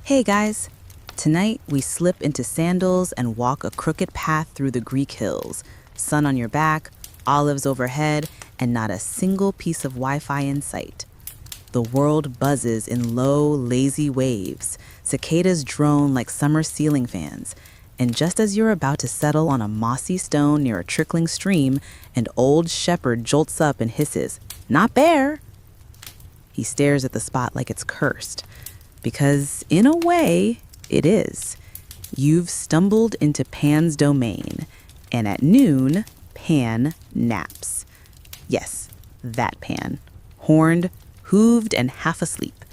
Hey guys! Tonight we slip into sandals and walk a crooked path through the Greek hills. Sun on your back, olives overhead, and not a single piece of Wi-Fi in sight. The world buzzes in low, lazy waves. Cicadas drone like summer ceiling fans. And just as you're about to settle on a mossy stone near a trickling stream, an old shepherd jolts up and hisses, "Not bear!" He stares at the spot like it's cursed. Because, in a way, it is. You've stumbled into Pan's domain, and at noon, Pan naps. Yes, that Pan. Horned, hooved, and half asleep.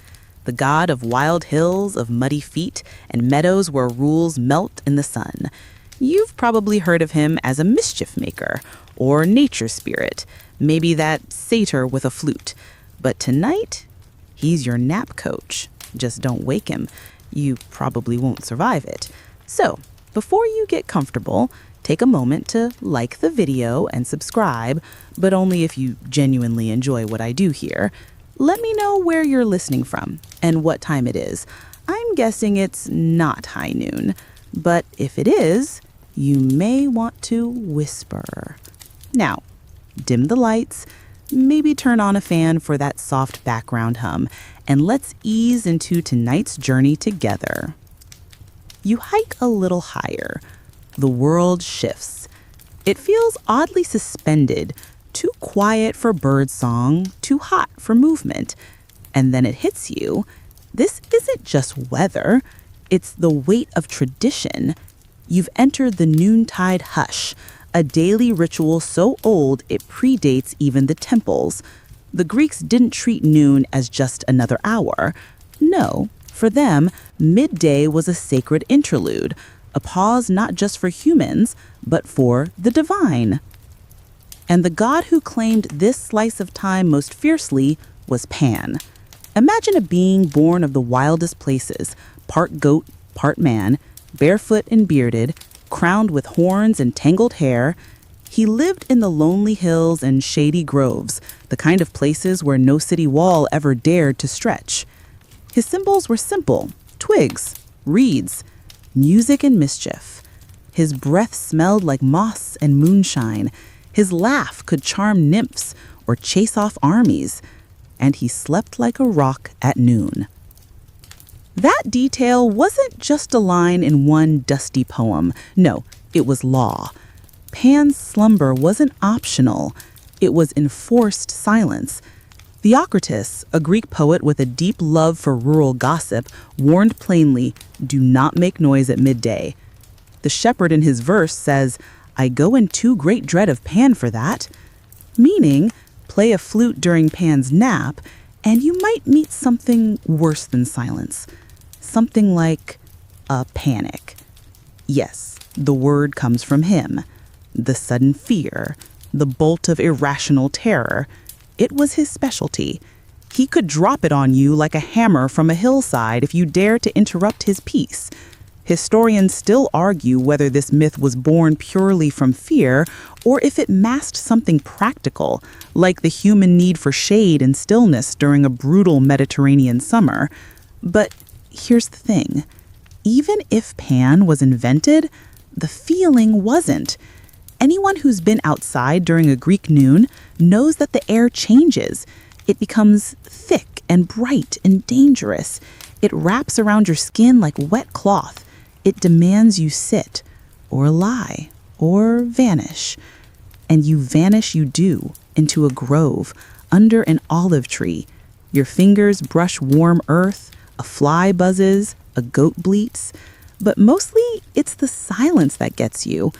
The god of wild hills, of muddy feet, and meadows where rules melt in the sun. You've probably heard of him as a mischief maker, or nature spirit, maybe that satyr with a flute. But tonight, he's your nap coach. Just don't wake him. You probably won't survive it. So, before you get comfortable, take a moment to like the video and subscribe, but only if you genuinely enjoy what I do here. Let me know where you're listening from and what time it is. I'm guessing it's not high noon, but if it is, you may want to whisper. Now, dim the lights, maybe turn on a fan for that soft background hum, and let's ease into tonight's journey together. You hike a little higher. The world shifts. It feels oddly suspended, too quiet for birdsong, too hot for movement. And then it hits you. This isn't just weather, it's the weight of tradition. You've entered the noontide hush, a daily ritual so old it predates even the temples. The Greeks didn't treat noon as just another hour. No, for them, midday was a sacred interlude, a pause not just for humans, but for the divine. And the god who claimed this slice of time most fiercely was Pan. Imagine a being born of the wildest places, part goat, part man, barefoot and bearded, crowned with horns and tangled hair. He lived in the lonely hills and shady groves, the kind of places where no city wall ever dared to stretch. His symbols were simple: twigs, reeds, music and mischief. His breath smelled like moss and moonshine. His laugh could charm nymphs or chase off armies. And he slept like a rock at noon. That detail wasn't just a line in one dusty poem. No, it was law. Pan's slumber wasn't optional. It was enforced silence. Theocritus, a Greek poet with a deep love for rural gossip, warned plainly, do not make noise at midday. The shepherd in his verse says, I go in too great dread of Pan for that. Meaning, play a flute during Pan's nap, and you might meet something worse than silence. Something like a panic. Yes, the word comes from him. The sudden fear, the bolt of irrational terror. It was his specialty. He could drop it on you like a hammer from a hillside if you dare to interrupt his peace. Historians still argue whether this myth was born purely from fear or if it masked something practical, like the human need for shade and stillness during a brutal Mediterranean summer. But here's the thing. Even if Pan was invented, the feeling wasn't. Anyone who's been outside during a Greek noon knows that the air changes. It becomes thick and bright and dangerous. It wraps around your skin like wet cloth. It demands you sit, or lie, or vanish. And you vanish you do, into a grove, under an olive tree. Your fingers brush warm earth, a fly buzzes, a goat bleats. But mostly, it's the silence that gets you.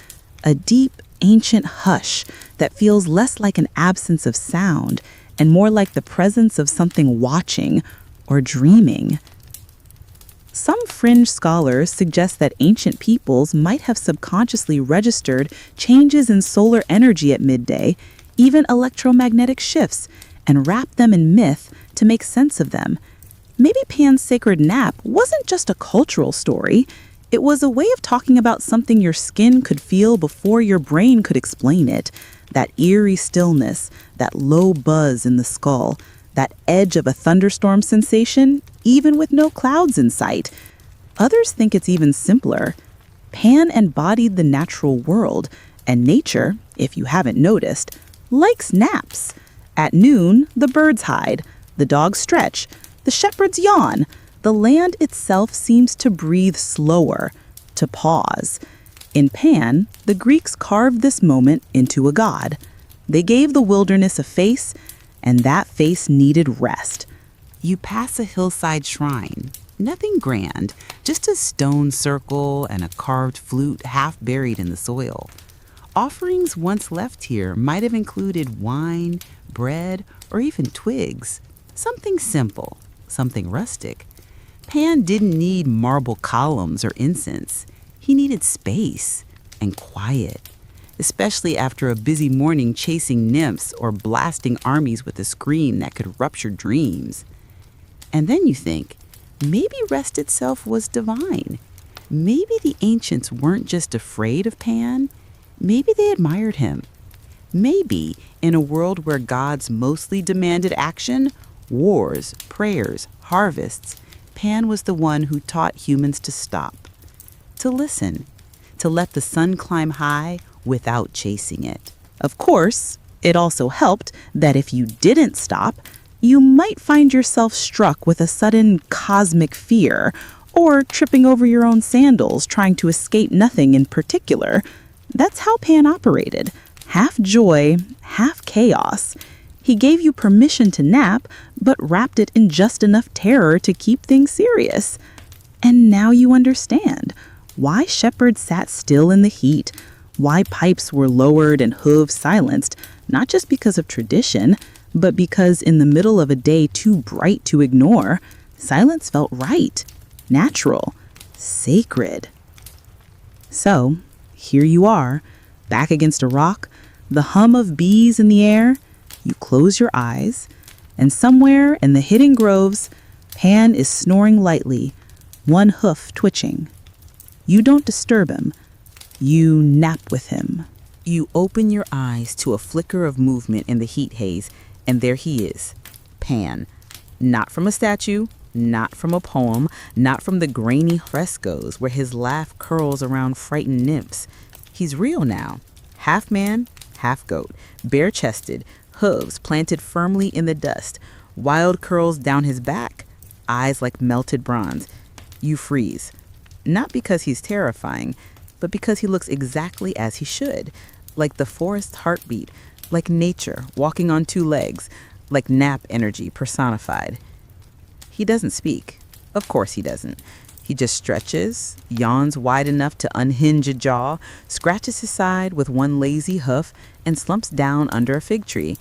A deep, ancient hush that feels less like an absence of sound and more like the presence of something watching or dreaming. Some fringe scholars suggest that ancient peoples might have subconsciously registered changes in solar energy at midday, even electromagnetic shifts, and wrapped them in myth to make sense of them. Maybe Pan's sacred nap wasn't just a cultural story. It was a way of talking about something your skin could feel before your brain could explain it. That eerie stillness, that low buzz in the skull, that edge of a thunderstorm sensation, even with no clouds in sight. Others think it's even simpler. Pan embodied the natural world, and nature, if you haven't noticed, likes naps. At noon, the birds hide, the dogs stretch, the shepherds yawn. The land itself seems to breathe slower, to pause. In Pan, the Greeks carved this moment into a god. They gave the wilderness a face, and that face needed rest. You pass a hillside shrine. Nothing grand, just a stone circle and a carved flute half buried in the soil. Offerings once left here might have included wine, bread, or even twigs. Something simple, something rustic. Pan didn't need marble columns or incense. He needed space and quiet, especially after a busy morning chasing nymphs or blasting armies with a scream that could rupture dreams. And then you think, maybe rest itself was divine. Maybe the ancients weren't just afraid of Pan. Maybe they admired him. Maybe in a world where gods mostly demanded action, wars, prayers, harvests, Pan was the one who taught humans to stop, to listen, to let the sun climb high without chasing it. Of course, it also helped that if you didn't stop, you might find yourself struck with a sudden cosmic fear, or tripping over your own sandals trying to escape nothing in particular. That's how Pan operated. Half joy, half chaos. He gave you permission to nap, but wrapped it in just enough terror to keep things serious. And now you understand why shepherds sat still in the heat, why pipes were lowered and hooves silenced, not just because of tradition, but because in the middle of a day too bright to ignore, silence felt right, natural, sacred. So, here you are, back against a rock, the hum of bees in the air. You close your eyes, and somewhere in the hidden groves, Pan is snoring lightly, one hoof twitching. You don't disturb him. You nap with him. You open your eyes to a flicker of movement in the heat haze, and there he is, Pan. Not from a statue, not from a poem, not from the grainy frescoes where his laugh curls around frightened nymphs. He's real now, half man, half goat, bare-chested, hooves planted firmly in the dust, wild curls down his back, eyes like melted bronze. You freeze, not because he's terrifying, but because he looks exactly as he should, like the forest's heartbeat, like nature walking on two legs, like nap energy personified. He doesn't speak. Of course he doesn't. He just stretches, yawns wide enough to unhinge a jaw, scratches his side with one lazy hoof, and slumps down under a fig tree.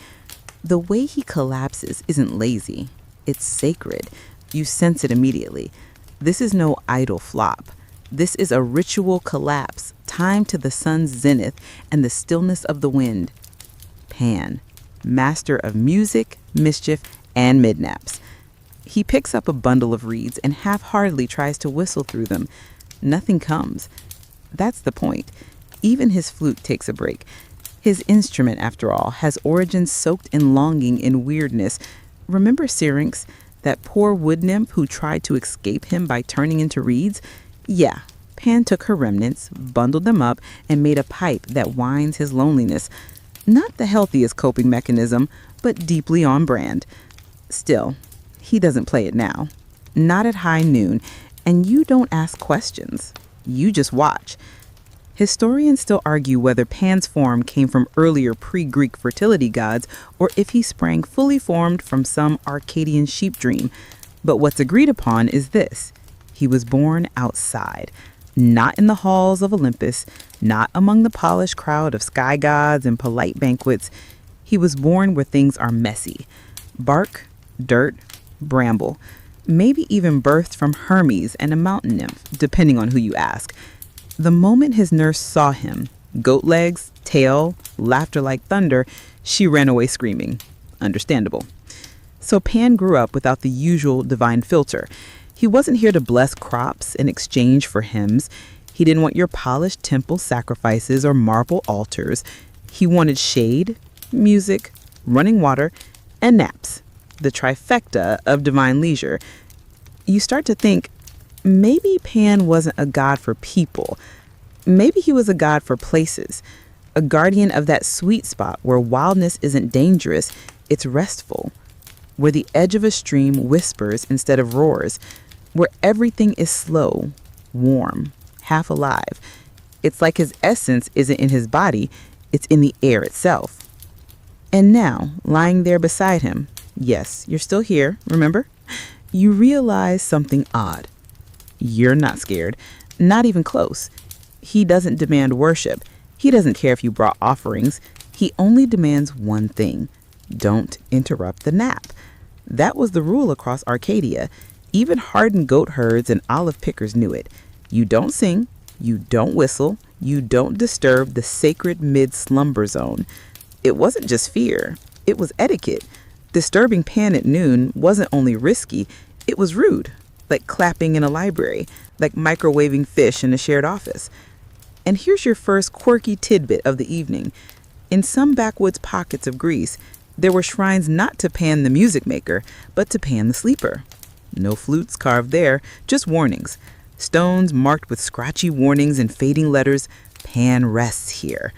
The way he collapses isn't lazy. It's sacred. You sense it immediately. This is no idle flop. This is a ritual collapse, timed to the sun's zenith and the stillness of the wind. Pan, master of music, mischief, and midnaps. He picks up a bundle of reeds and half-heartedly tries to whistle through them. Nothing comes. That's the point. Even his flute takes a break. His instrument, after all, has origins soaked in longing and weirdness. Remember Syrinx, that poor wood nymph who tried to escape him by turning into reeds? Yeah, Pan took her remnants, bundled them up, and made a pipe that winds his loneliness. Not the healthiest coping mechanism, but deeply on brand. Still, he doesn't play it now. Not at high noon, and you don't ask questions. You just watch. Historians still argue whether Pan's form came from earlier pre-Greek fertility gods or if he sprang fully formed from some Arcadian sheep dream. But what's agreed upon is this. He was born outside, not in the halls of Olympus, not among the polished crowd of sky gods and polite banquets. He was born where things are messy. Bark, dirt, bramble, maybe even birthed from Hermes and a mountain nymph, depending on who you ask. The moment his nurse saw him, goat legs, tail, laughter like thunder, she ran away screaming. Understandable. So Pan grew up without the usual divine filter. He wasn't here to bless crops in exchange for hymns. He didn't want your polished temple sacrifices or marble altars. He wanted shade, music, running water, and naps. The trifecta of divine leisure. You start to think, Maybe Pan wasn't a god for people. Maybe he was a god for places, a guardian of that sweet spot where wildness isn't dangerous, it's restful, where the edge of a stream whispers instead of roars, where everything is slow, warm, half alive. It's like his essence isn't in his body, it's in the air itself. And now, lying there beside him, yes, you're still here, remember? You realize something odd. You're not scared, not even close. He doesn't demand worship. He doesn't care if you brought offerings. He only demands one thing. Don't interrupt the nap. That was the rule across Arcadia. Even hardened goat herds and olive pickers knew it. You don't sing, you don't whistle, you don't disturb the sacred mid-slumber zone. It wasn't just fear, it was etiquette. Disturbing Pan at noon wasn't only risky, it was rude, like clapping in a library, like microwaving fish in a shared office. And here's your first quirky tidbit of the evening. In some backwoods pockets of Greece, there were shrines not to Pan the music maker, but to Pan the sleeper. No flutes carved there, just warnings. Stones marked with scratchy warnings and fading letters, Pan rests here.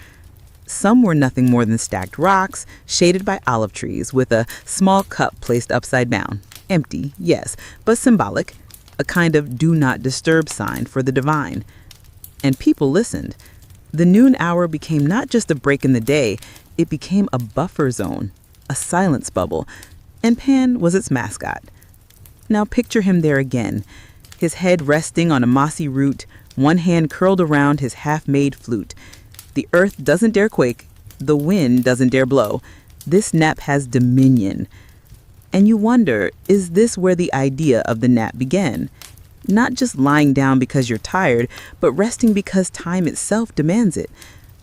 Some were nothing more than stacked rocks, shaded by olive trees, with a small cup placed upside down. Empty, yes, but symbolic, a kind of do not disturb sign for the divine. And people listened. The noon hour became not just a break in the day, it became a buffer zone, a silence bubble, and Pan was its mascot. Now picture him there again, his head resting on a mossy root, one hand curled around his half-made flute. The earth doesn't dare quake, the wind doesn't dare blow. This nap has dominion. And you wonder, is this where the idea of the nap began? Not just lying down because you're tired, but resting because time itself demands it.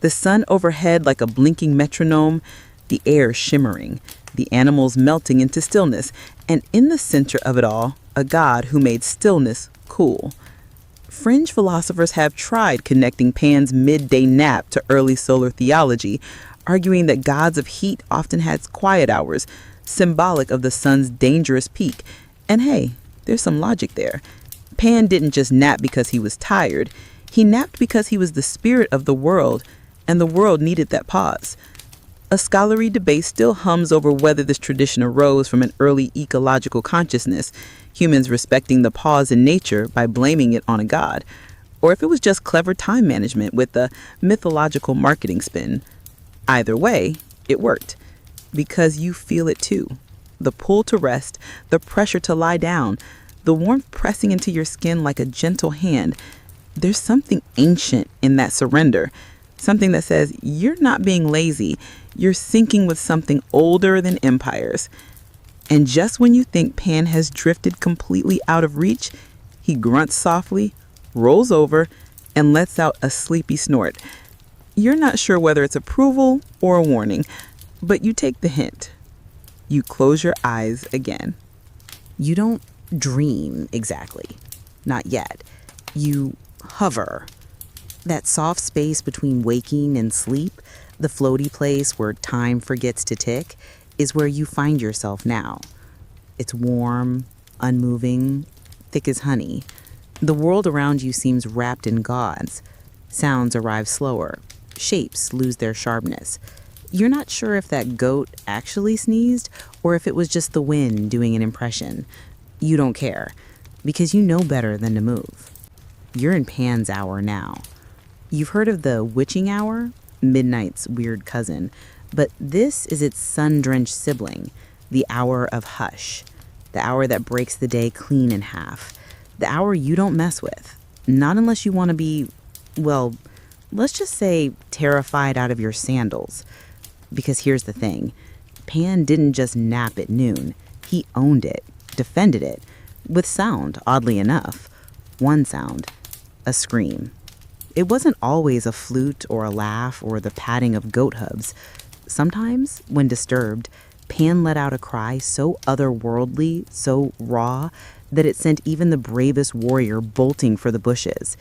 The sun overhead like a blinking metronome, the air shimmering, the animals melting into stillness, and in the center of it all, a god who made stillness cool. Fringe philosophers have tried connecting Pan's midday nap to early solar theology, arguing that gods of heat often had quiet hours, symbolic of the sun's dangerous peak. And hey, there's some logic there. Pan didn't just nap because he was tired. He napped because he was the spirit of the world, and the world needed that pause. A scholarly debate still hums over whether this tradition arose from an early ecological consciousness, humans respecting the pause in nature by blaming it on a god, or if it was just clever time management with a mythological marketing spin. Either way, it worked, because you feel it too. The pull to rest, the pressure to lie down, the warmth pressing into your skin like a gentle hand. There's something ancient in that surrender, something that says you're not being lazy, you're syncing with something older than empires. And just when you think Pan has drifted completely out of reach, he grunts softly, rolls over, and lets out a sleepy snort. You're not sure whether it's approval or a warning, but you take the hint. You close your eyes again. You don't dream exactly. Not yet. You hover. That soft space between waking and sleep, the floaty place where time forgets to tick, is where you find yourself now. It's warm, unmoving, thick as honey. The world around you seems wrapped in gauze. Sounds arrive slower. Shapes lose their sharpness. You're not sure if that goat actually sneezed or if it was just the wind doing an impression. You don't care, because you know better than to move. You're in Pan's hour now. You've heard of the witching hour, midnight's weird cousin, but this is its sun-drenched sibling, the hour of hush, the hour that breaks the day clean in half, the hour you don't mess with, not unless you want to be, well, let's just say terrified out of your sandals. Because here's the thing, Pan didn't just nap at noon, he owned it, defended it, with sound, oddly enough. One sound, a scream. It wasn't always a flute or a laugh or the patting of goat hooves. Sometimes, when disturbed, Pan let out a cry so otherworldly, so raw, that it sent even the bravest warrior bolting for the bushes.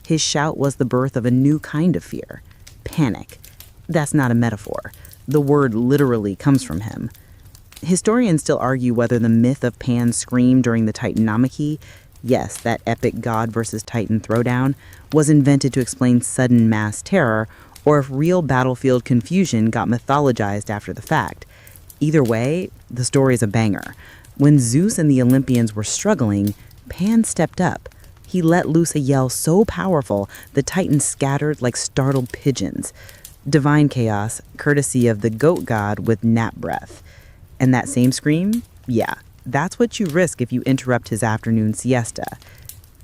His shout was the birth of a new kind of fear, panic. That's not a metaphor. The word literally comes from him. Historians still argue whether the myth of Pan's scream during the Titanomachy, yes, that epic god versus titan throwdown, was invented to explain sudden mass terror, or if real battlefield confusion got mythologized after the fact. Either way, the story is a banger. When Zeus and the Olympians were struggling, Pan stepped up. He let loose a yell so powerful the titans scattered like startled pigeons. Divine chaos, courtesy of the goat god with nap breath. And that same scream? Yeah, that's what you risk if you interrupt his afternoon siesta.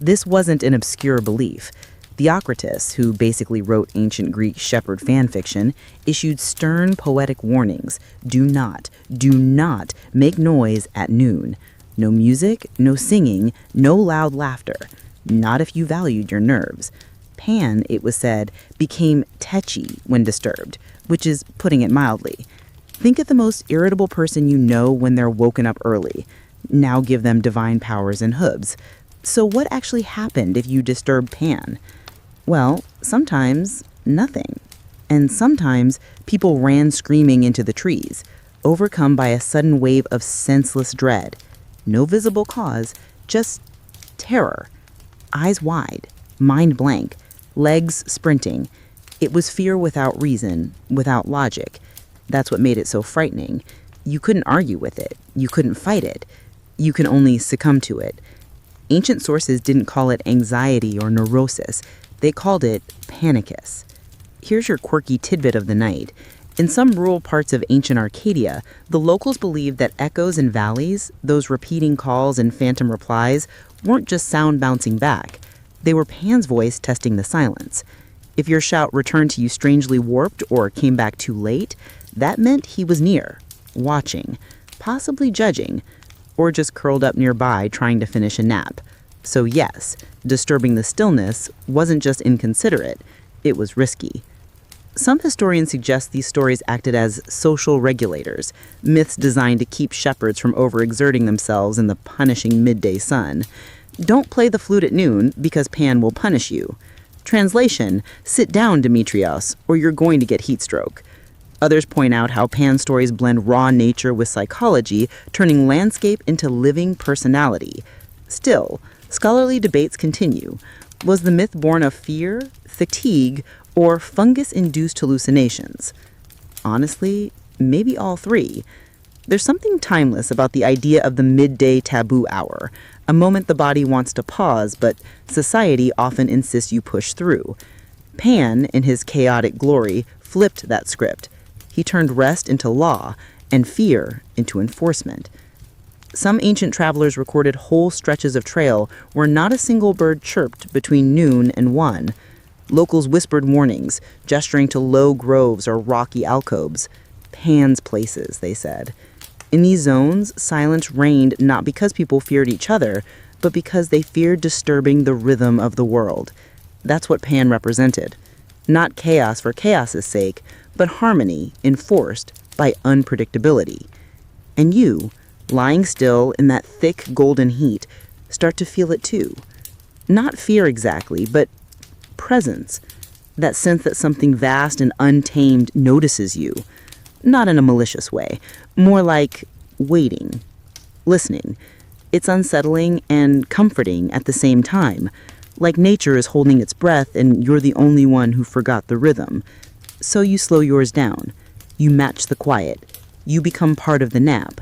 This wasn't an obscure belief. Theocritus, who basically wrote ancient Greek shepherd fan fiction, issued stern poetic warnings. Do not make noise at noon. No music, no singing, no loud laughter. Not if you valued your nerves. Pan, it was said, became tetchy when disturbed, which is putting it mildly. Think of the most irritable person you know when they're woken up early. Now give them divine powers and hooves. So what actually happened if you disturbed Pan? Well, sometimes nothing. And sometimes people ran screaming into the trees, overcome by a sudden wave of senseless dread. No visible cause, just terror. Eyes wide, mind blank, legs sprinting. It was fear without reason, without logic. That's what made it so frightening. You couldn't argue with it. You couldn't fight it. You can only succumb to it. Ancient sources didn't call it anxiety or neurosis. They called it panicus. Here's your quirky tidbit of the night. In some rural parts of ancient Arcadia, the locals believed that echoes in valleys, those repeating calls and phantom replies, weren't just sound bouncing back. They were Pan's voice testing the silence. If your shout returned to you strangely warped or came back too late, that meant he was near, watching, possibly judging, or just curled up nearby trying to finish a nap. So yes, disturbing the stillness wasn't just inconsiderate, it was risky. Some historians suggest these stories acted as social regulators, myths designed to keep shepherds from overexerting themselves in the punishing midday sun. Don't play the flute at noon because Pan will punish you. Translation, sit down, Demetrios, or you're going to get heat stroke. Others point out how Pan stories blend raw nature with psychology, turning landscape into living personality. Still, scholarly debates continue. Was the myth born of fear, fatigue, or fungus-induced hallucinations? Honestly, maybe all three. There's something timeless about the idea of the midday taboo hour, a moment the body wants to pause, but society often insists you push through. Pan, in his chaotic glory, flipped that script. He turned rest into law and fear into enforcement. Some ancient travelers recorded whole stretches of trail where not a single bird chirped between noon and 1. Locals whispered warnings, gesturing to low groves or rocky alcoves. Pan's places, they said. In these zones, silence reigned not because people feared each other, but because they feared disturbing the rhythm of the world. That's what Pan represented. Not chaos for chaos's sake, but harmony enforced by unpredictability. And you, lying still in that thick golden heat, start to feel it too. Not fear exactly, but presence. That sense that something vast and untamed notices you. Not in a malicious way, more like waiting, listening. It's unsettling and comforting at the same time, like nature is holding its breath and you're the only one who forgot the rhythm. So you slow yours down. You match the quiet. You become part of the nap.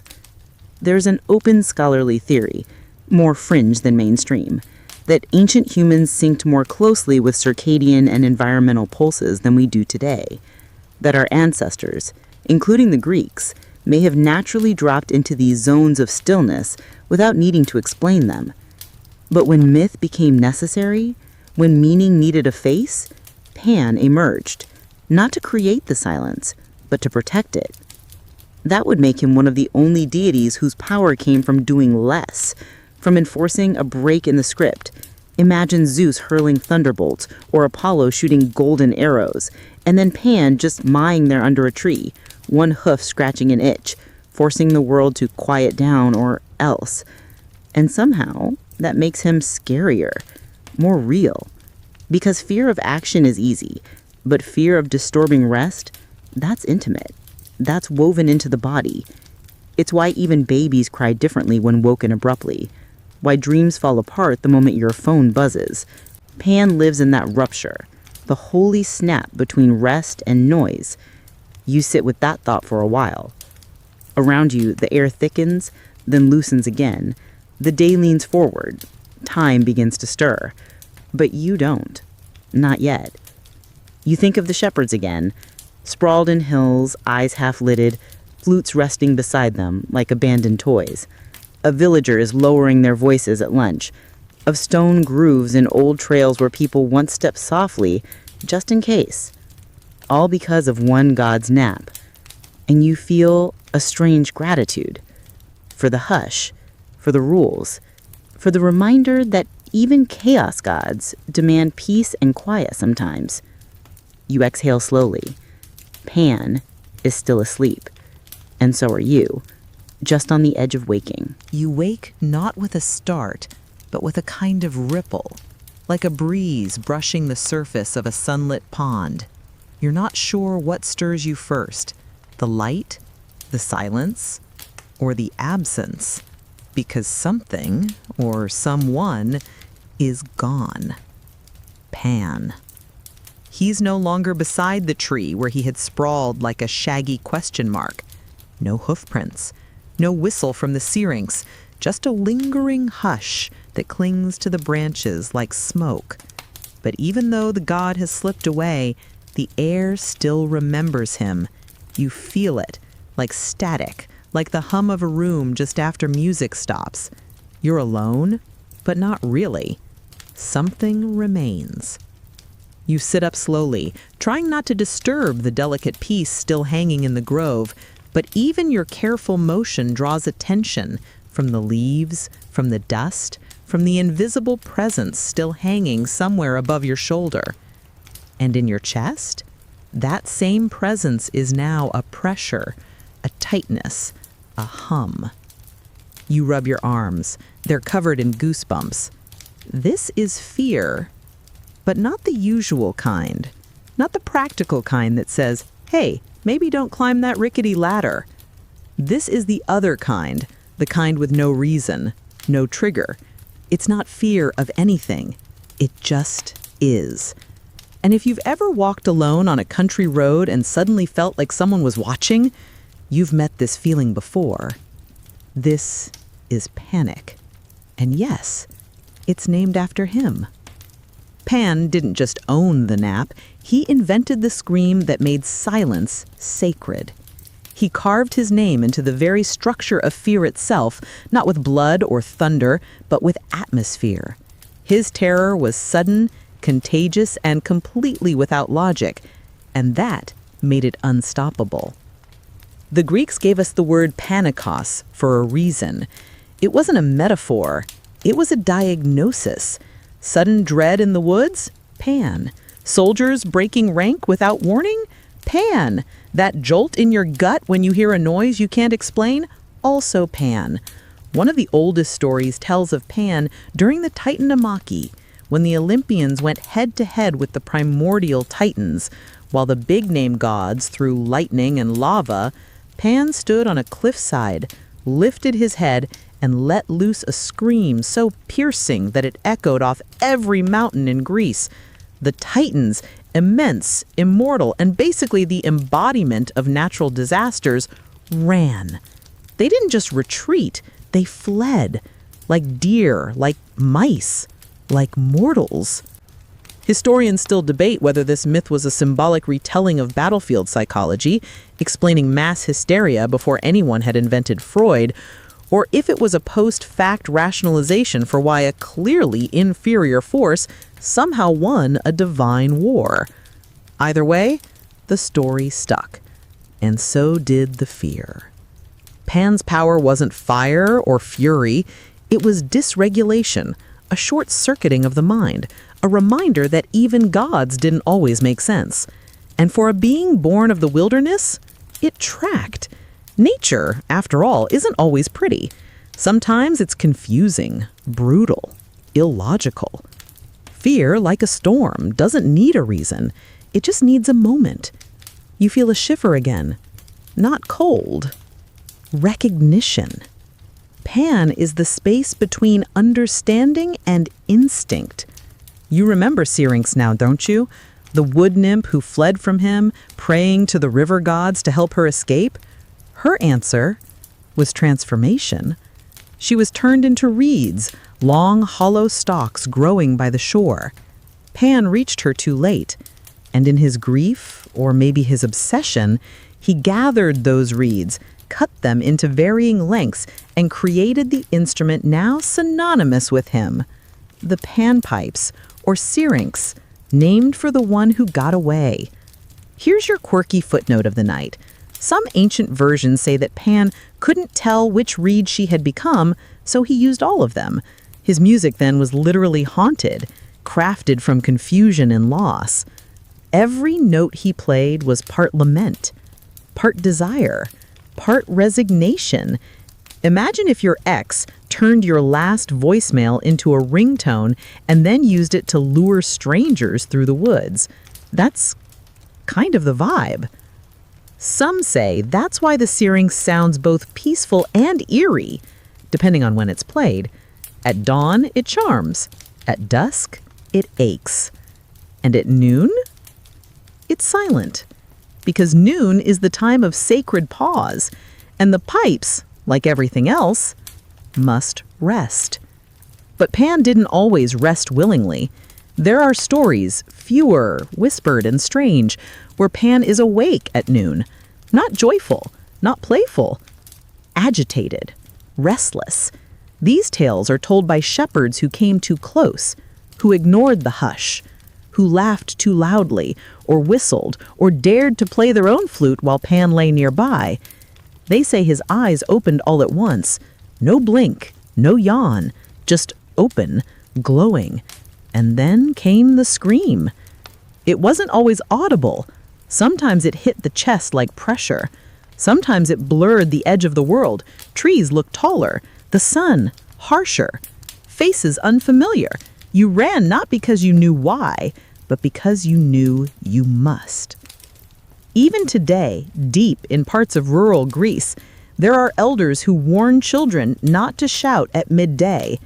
There's an open scholarly theory, more fringe than mainstream, that ancient humans synced more closely with circadian and environmental pulses than we do today. That our ancestors, including the Greeks, may have naturally dropped into these zones of stillness without needing to explain them. But when myth became necessary, when meaning needed a face, Pan emerged, not to create the silence, but to protect it. That would make him one of the only deities whose power came from doing less, from enforcing a break in the script. Imagine Zeus hurling thunderbolts or Apollo shooting golden arrows, and then Pan just lying there under a tree, one hoof scratching an itch, forcing the world to quiet down or else. And somehow, that makes him scarier, more real. Because fear of action is easy, but fear of disturbing rest, that's intimate. That's woven into the body. It's why even babies cry differently when woken abruptly. why dreams fall apart the moment your phone buzzes. Pan lives in that rupture, the holy snap between rest and noise. You sit with that thought for a while. Around you, the air thickens, then loosens again. The day leans forward. Time begins to stir. But you don't. Not yet. You think of the shepherds again, sprawled in hills, eyes half-lidded, flutes resting beside them like abandoned toys. Of villagers lowering their voices at lunch. Of stone grooves in old trails where people once stepped softly, just in case. All because of one god's nap. And you feel a strange gratitude. For the hush, for the rules, for the reminder that even chaos gods demand peace and quiet sometimes. You exhale slowly. Pan is still asleep. And so are you, just on the edge of waking. You wake not with a start, but with a kind of ripple, like a breeze brushing the surface of a sunlit pond. You're not sure what stirs you first, the light, the silence, or the absence, because something or someone is gone. Pan. He's no longer beside the tree where he had sprawled like a shaggy question mark. No hoofprints, no whistle from the syrinx, just a lingering hush that clings to the branches like smoke. But even though the god has slipped away, the air still remembers him. You feel it, like static, like the hum of a room just after music stops. You're alone, but not really. Something remains. You sit up slowly, trying not to disturb the delicate peace still hanging in the grove, but even your careful motion draws attention from the leaves, from the dust, from the invisible presence still hanging somewhere above your shoulder. And in your chest, that same presence is now a pressure, a tightness, a hum. You rub your arms. They're covered in goosebumps. This is fear, but not the usual kind. Not the practical kind that says, hey, maybe don't climb that rickety ladder. This is the other kind, the kind with no reason, no trigger. It's not fear of anything. It just is. And if you've ever walked alone on a country road and suddenly felt like someone was watching, you've met this feeling before. This is panic. And yes, it's named after him. Pan didn't just own the nap, he invented the scream that made silence sacred. He carved his name into the very structure of fear itself, not with blood or thunder, but with atmosphere. His terror was sudden, contagious, and completely without logic, and that made it unstoppable. The Greeks gave us the word panikos for a reason. It wasn't a metaphor, it was a diagnosis. Sudden dread in the woods? Pan. Soldiers breaking rank without warning? Pan. That jolt in your gut when you hear a noise you can't explain? Also Pan. One of the oldest stories tells of Pan during the Titanomachy, when the Olympians went head-to-head with the primordial Titans, while the big-name gods threw lightning and lava. Pan stood on a cliffside, lifted his head, and let loose a scream so piercing that it echoed off every mountain in Greece. The Titans, immense, immortal, and basically the embodiment of natural disasters, ran. They didn't just retreat, they fled, like deer, like mice, like mortals. Historians still debate whether this myth was a symbolic retelling of battlefield psychology, explaining mass hysteria before anyone had invented Freud, or if it was a post-fact rationalization for why a clearly inferior force somehow won a divine war. Either way, the story stuck, and so did the fear. Pan's power wasn't fire or fury, it was dysregulation, a short-circuiting of the mind, a reminder that even gods didn't always make sense. And for a being born of the wilderness, it tracked. Nature, after all, isn't always pretty. Sometimes it's confusing, brutal, illogical. Fear, like a storm, doesn't need a reason. It just needs a moment. You feel a shiver again. Not cold. Recognition. Pan is the space between understanding and instinct. You remember Syrinx now, don't you? The wood nymph who fled from him, praying to the river gods to help her escape? Her answer was transformation. She was turned into reeds, long, hollow stalks growing by the shore. Pan reached her too late, and in his grief, or maybe his obsession, he gathered those reeds, cut them into varying lengths, and created the instrument now synonymous with him, the panpipes, or syrinx, named for the one who got away. Here's your quirky footnote of the night. Some ancient versions say that Pan couldn't tell which reed she had become, so he used all of them. His music then was literally haunted, crafted from confusion and loss. Every note he played was part lament, part desire, part resignation. Imagine if your ex turned your last voicemail into a ringtone and then used it to lure strangers through the woods. That's kind of the vibe. Some say that's why the syrinx sounds both peaceful and eerie, depending on when it's played. At dawn, it charms. At dusk, it aches. And at noon, it's silent. Because noon is the time of sacred pause, and the pipes, like everything else, must rest. But Pan didn't always rest willingly. There are stories, fewer, whispered, and strange, where Pan is awake at noon, not joyful, not playful, agitated, restless. These tales are told by shepherds who came too close, who ignored the hush, who laughed too loudly, or whistled, or dared to play their own flute while Pan lay nearby. They say his eyes opened all at once, no blink, no yawn, just open, glowing. And then came the scream. It wasn't always audible. Sometimes it hit the chest like pressure. Sometimes it blurred the edge of the world. Trees looked taller, the sun harsher, faces unfamiliar. You ran not because you knew why, but because you knew you must. Even today, deep in parts of rural Greece, there are elders who warn children not to shout at midday.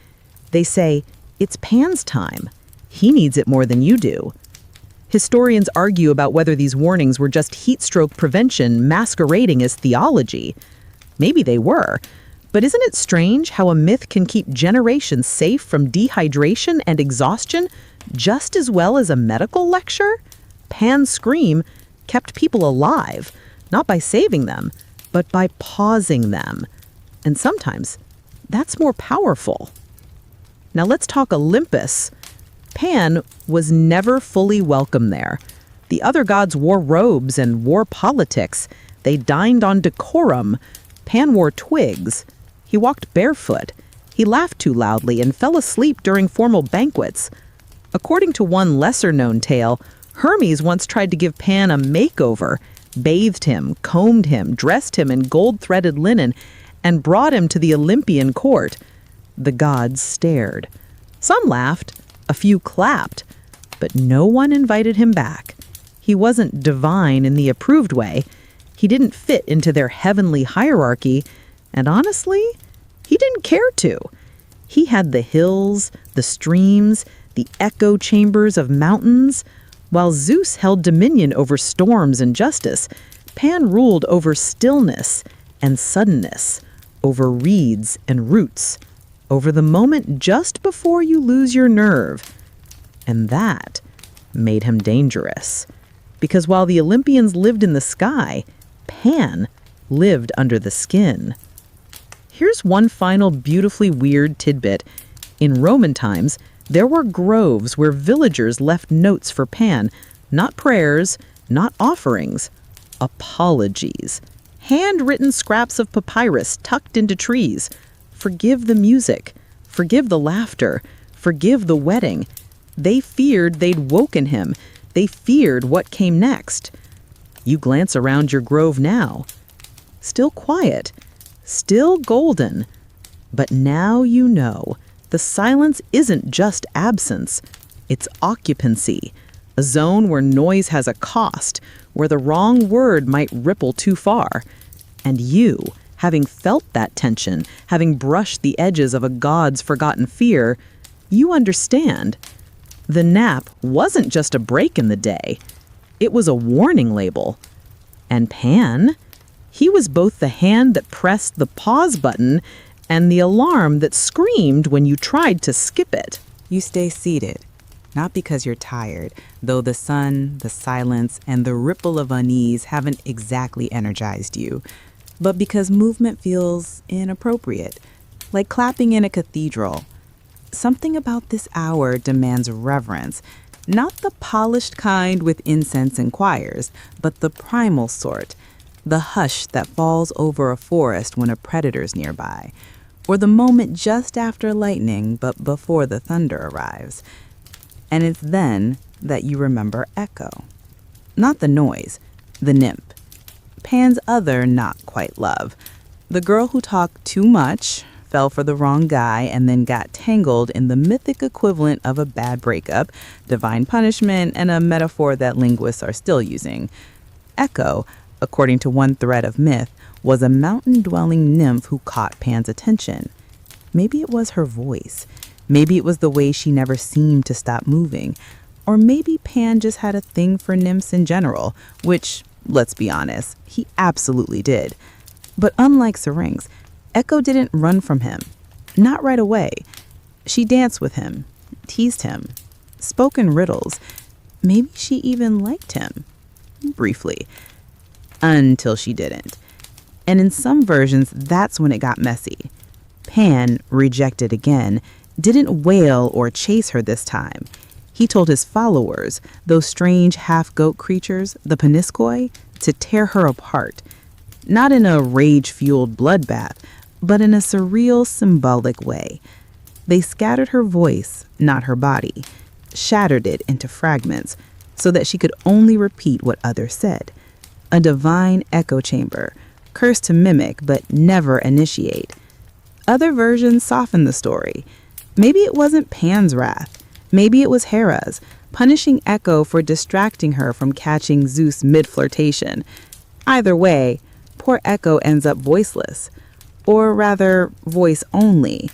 They say, "It's Pan's time. He needs it more than you do." Historians argue about whether these warnings were just heat stroke prevention masquerading as theology. Maybe they were, but isn't it strange how a myth can keep generations safe from dehydration and exhaustion just as well as a medical lecture? Pan's scream kept people alive, not by saving them, but by pausing them. And sometimes that's more powerful. Now let's talk Olympus. Pan was never fully welcome there. The other gods wore robes and wore politics. They dined on decorum. Pan wore twigs. He walked barefoot. He laughed too loudly and fell asleep during formal banquets. According to one lesser-known tale, Hermes once tried to give Pan a makeover, bathed him, combed him, dressed him in gold-threaded linen, and brought him to the Olympian court. The gods stared. Some laughed, a few clapped, but no one invited him back. He wasn't divine in the approved way. He didn't fit into their heavenly hierarchy, and honestly, he didn't care to. He had the hills, the streams, the echo chambers of mountains. While Zeus held dominion over storms and justice, Pan ruled over stillness and suddenness, over reeds and roots, over the moment just before you lose your nerve. And that made him dangerous. Because while the Olympians lived in the sky, Pan lived under the skin. Here's one final beautifully weird tidbit. In Roman times, there were groves where villagers left notes for Pan, not prayers, not offerings, apologies. Handwritten scraps of papyrus tucked into trees. Forgive the music, forgive the laughter, forgive the wedding. They feared they'd woken him. They feared what came next. You glance around your grove now. Still quiet, still golden. But now you know. The silence isn't just absence, it's occupancy, a zone where noise has a cost, where the wrong word might ripple too far. And you having felt that tension, having brushed the edges of a god's forgotten fear, you understand. The nap wasn't just a break in the day. It was a warning label. And Pan, he was both the hand that pressed the pause button and the alarm that screamed when you tried to skip it. You stay seated, not because you're tired, though the sun, the silence, and the ripple of unease haven't exactly energized you, but because movement feels inappropriate, like clapping in a cathedral. Something about this hour demands reverence, not the polished kind with incense and choirs, but the primal sort, the hush that falls over a forest when a predator's nearby, or the moment just after lightning but before the thunder arrives. And it's then that you remember Echo. Not the noise, the nymph. Pan's other not quite love. The girl who talked too much, fell for the wrong guy, and then got tangled in the mythic equivalent of a bad breakup, divine punishment, and a metaphor that linguists are still using. Echo, according to one thread of myth, was a mountain-dwelling nymph who caught Pan's attention. Maybe it was her voice. Maybe it was the way she never seemed to stop moving. Or maybe Pan just had a thing for nymphs in general, which, let's be honest, he absolutely did. But unlike Syrinx, Echo didn't run from him. Not right away. She danced with him, teased him, spoke in riddles. Maybe she even liked him. Briefly. Until she didn't. And in some versions, that's when it got messy. Pan, rejected again, didn't wail or chase her this time. He told his followers, those strange half-goat creatures, the Peniskoi, to tear her apart. Not in a rage-fueled bloodbath, but in a surreal, symbolic way. They scattered her voice, not her body, shattered it into fragments, so that she could only repeat what others said. A divine echo chamber, cursed to mimic but never initiate. Other versions soften the story. Maybe it wasn't Pan's wrath. Maybe it was Hera's, punishing Echo for distracting her from catching Zeus mid-flirtation. Either way, poor Echo ends up voiceless. Or rather, voice only.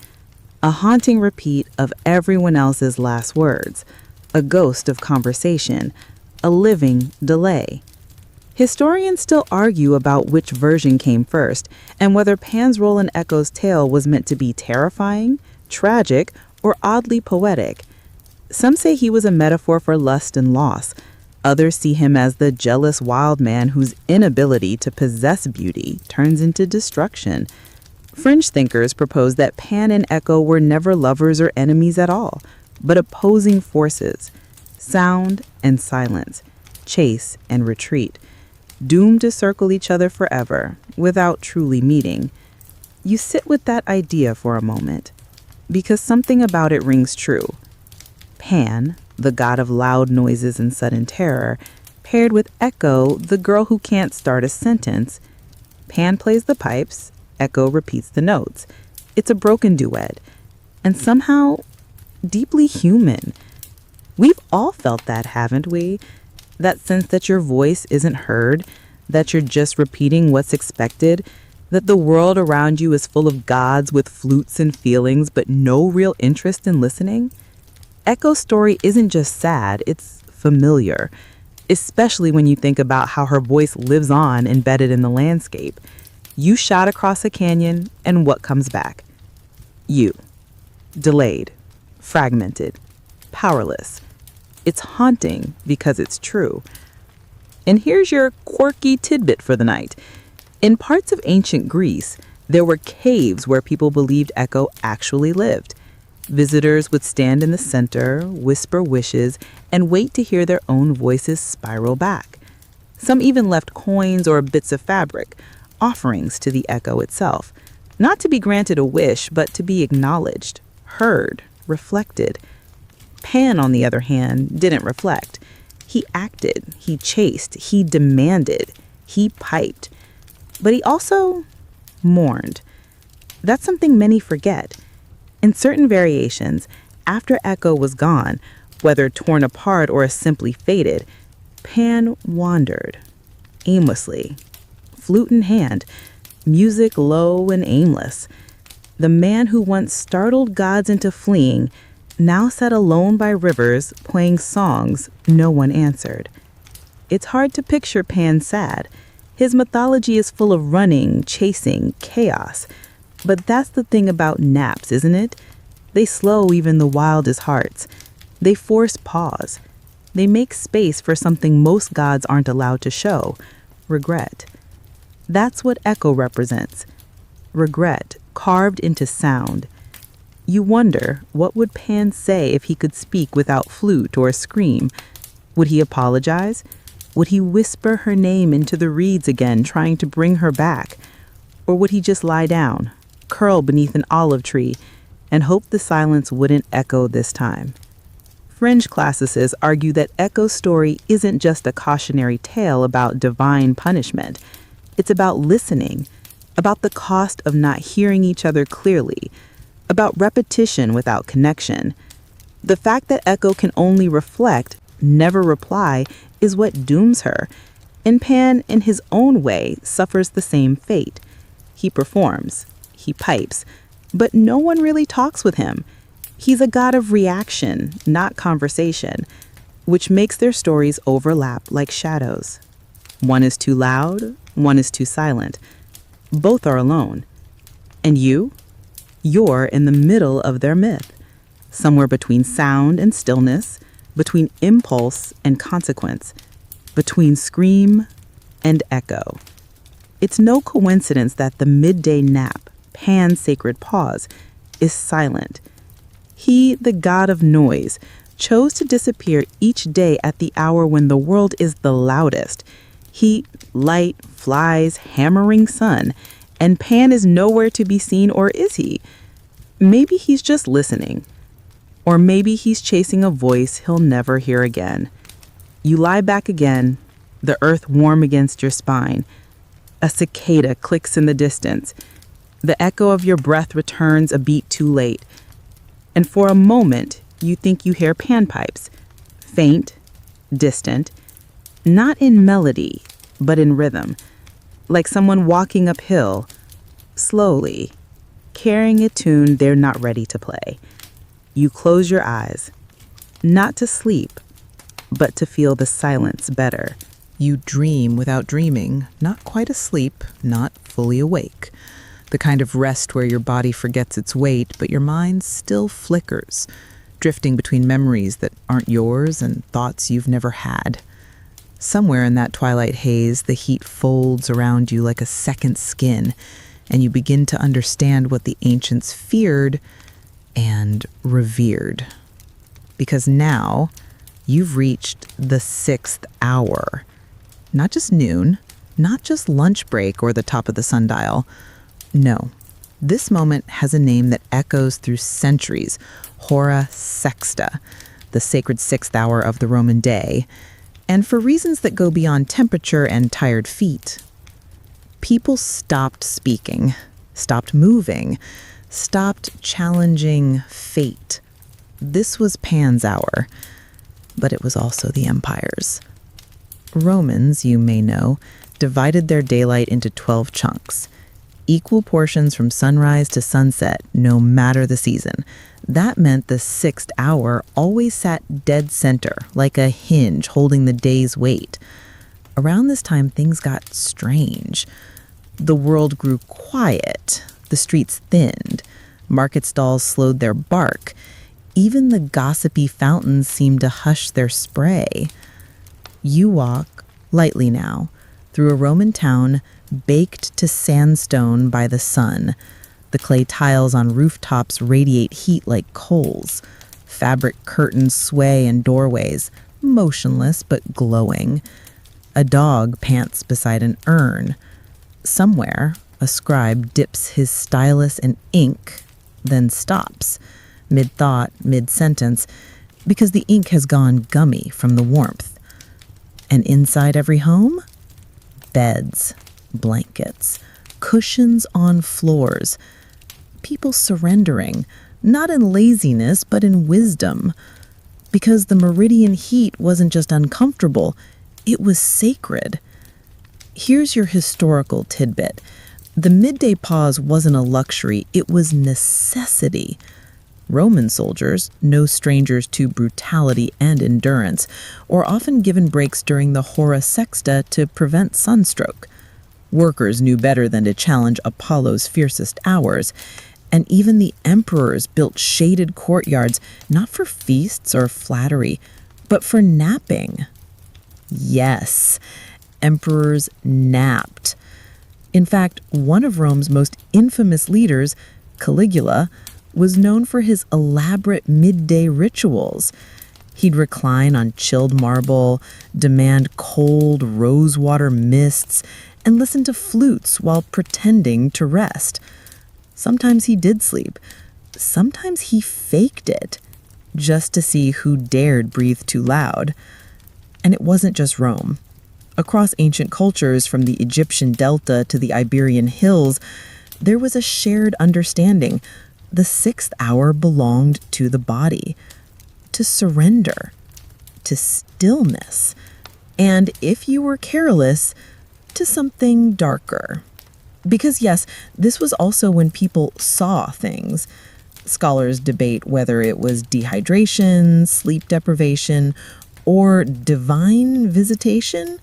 A haunting repeat of everyone else's last words. A ghost of conversation. A living delay. Historians still argue about which version came first, and whether Pan's role in Echo's tale was meant to be terrifying, tragic, or oddly poetic. Some say he was a metaphor for lust and loss. Others see him as the jealous wild man whose inability to possess beauty turns into destruction. Fringe thinkers propose that Pan and Echo were never lovers or enemies at all, but opposing forces. Sound and silence, chase and retreat, doomed to circle each other forever without truly meeting. You sit with that idea for a moment, because something about it rings true. Pan, the god of loud noises and sudden terror, paired with Echo, the girl who can't start a sentence. Pan plays the pipes, Echo repeats the notes. It's a broken duet, and somehow deeply human. We've all felt that, haven't we? That sense that your voice isn't heard, that you're just repeating what's expected, that the world around you is full of gods with flutes and feelings, but no real interest in listening. Echo's story isn't just sad, it's familiar, especially when you think about how her voice lives on embedded in the landscape. You shot across a canyon, and what comes back? You. Delayed, fragmented, powerless. It's haunting because it's true. And here's your quirky tidbit for the night. In parts of ancient Greece, there were caves where people believed Echo actually lived. Visitors would stand in the center, whisper wishes, and wait to hear their own voices spiral back. Some even left coins or bits of fabric, offerings to the Echo itself, not to be granted a wish, but to be acknowledged, heard, reflected. Pan, on the other hand, didn't reflect. He acted, he chased, he demanded, he piped. But he also mourned. That's something many forget. In certain variations, after Echo was gone, whether torn apart or simply faded, Pan wandered, aimlessly, flute in hand, music low and aimless. The man who once startled gods into fleeing now sat alone by rivers playing songs no one answered. It's hard to picture Pan sad. His mythology is full of running, chasing, chaos. But that's the thing about naps, isn't it? They slow even the wildest hearts. They force pause. They make space for something most gods aren't allowed to show: regret. That's what echo represents. Regret, carved into sound. You wonder, what would Pan say if he could speak without flute or scream? Would he apologize? Would he whisper her name into the reeds again, trying to bring her back? Or would he just lie down, curl beneath an olive tree, and hope the silence wouldn't echo this time? Fringe classicists argue that Echo's story isn't just a cautionary tale about divine punishment. It's about listening, about the cost of not hearing each other clearly, about repetition without connection. The fact that Echo can only reflect, never reply, is what dooms her. And Pan, in his own way, suffers the same fate. He performs, he pipes, but no one really talks with him. He's a god of reaction, not conversation, which makes their stories overlap like shadows. One is too loud, one is too silent. Both are alone. And you? You're in the middle of their myth, somewhere between sound and stillness, between impulse and consequence, between scream and echo. It's no coincidence that the midday nap, Pan's sacred pause, is silent. He, the god of noise, chose to disappear each day at the hour when the world is the loudest. Heat, light, flies, hammering sun, and Pan is nowhere to be seen, or is he? Maybe he's just listening. Or maybe he's chasing a voice he'll never hear again. You lie back again, the earth warm against your spine. A cicada clicks in the distance. The echo of your breath returns a beat too late. And for a moment, you think you hear panpipes, faint, distant, not in melody, but in rhythm, like someone walking uphill, slowly, carrying a tune they're not ready to play. You close your eyes, not to sleep, but to feel the silence better. You dream without dreaming, not quite asleep, not fully awake. The kind of rest where your body forgets its weight, but your mind still flickers, drifting between memories that aren't yours and thoughts you've never had. Somewhere in that twilight haze, the heat folds around you like a second skin, and you begin to understand what the ancients feared and revered. Because now, you've reached the 6th hour. Not just noon, not just lunch break or the top of the sundial. No, this moment has a name that echoes through centuries: Hour Sexta, the sacred 6th hour of the Roman day. And for reasons that go beyond temperature and tired feet, people stopped speaking, stopped moving, stopped challenging fate. This was Pan's hour, but it was also the empire's. Romans, you may know, divided their daylight into 12 chunks, equal portions from sunrise to sunset, no matter the season. That meant the 6th hour always sat dead center, like a hinge holding the day's weight. Around this time, things got strange. The world grew quiet. The streets thinned. Market stalls slowed their bark. Even the gossipy fountains seemed to hush their spray. You walk, lightly now, through a Roman town baked to sandstone by the sun. The clay tiles on rooftops radiate heat like coals. Fabric curtains sway in doorways, motionless but glowing. A dog pants beside an urn. Somewhere, a scribe dips his stylus in ink, then stops, mid-thought, mid-sentence, because the ink has gone gummy from the warmth. And inside every home? Beds, blankets, cushions on floors. People surrendering, not in laziness, but in wisdom. Because the meridian heat wasn't just uncomfortable, it was sacred. Here's your historical tidbit. The midday pause wasn't a luxury, it was necessity. Roman soldiers, no strangers to brutality and endurance, were often given breaks during the Hour Sexta to prevent sunstroke. Workers knew better than to challenge Apollo's fiercest hours, and even the emperors built shaded courtyards not for feasts or flattery, but for napping. Yes, emperors napped. In fact, one of Rome's most infamous leaders, Caligula, was known for his elaborate midday rituals. He'd recline on chilled marble, demand cold rosewater mists, and listen to flutes while pretending to rest. Sometimes he did sleep. Sometimes he faked it, just to see who dared breathe too loud. And it wasn't just Rome. Across ancient cultures, from the Egyptian delta to the Iberian hills, there was a shared understanding. The sixth hour belonged to the body, to surrender, to stillness, and if you were careless, to something darker. Because yes, this was also when people saw things. Scholars debate whether it was dehydration, sleep deprivation, or divine visitation.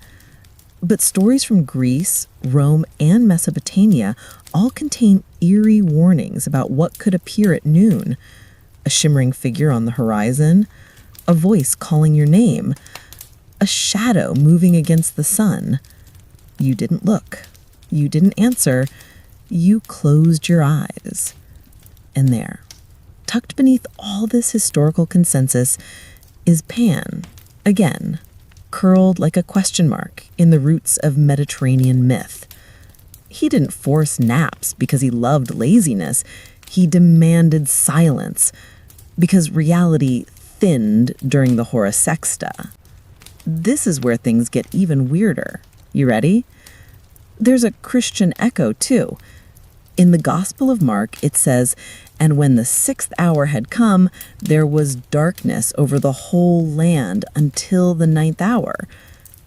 But stories from Greece, Rome, and Mesopotamia all contain eerie warnings about what could appear at noon. A shimmering figure on the horizon, a voice calling your name, a shadow moving against the sun. You didn't look. You didn't answer. You closed your eyes. And there, tucked beneath all this historical consensus, is Pan, again, curled like a question mark in the roots of Mediterranean myth. He didn't force naps because he loved laziness. He demanded silence because reality thinned during the Hour Sexta. This is where things get even weirder. You ready? There's a Christian echo, too. In the Gospel of Mark, it says, "And when the sixth hour had come, there was darkness over the whole land until the ninth hour."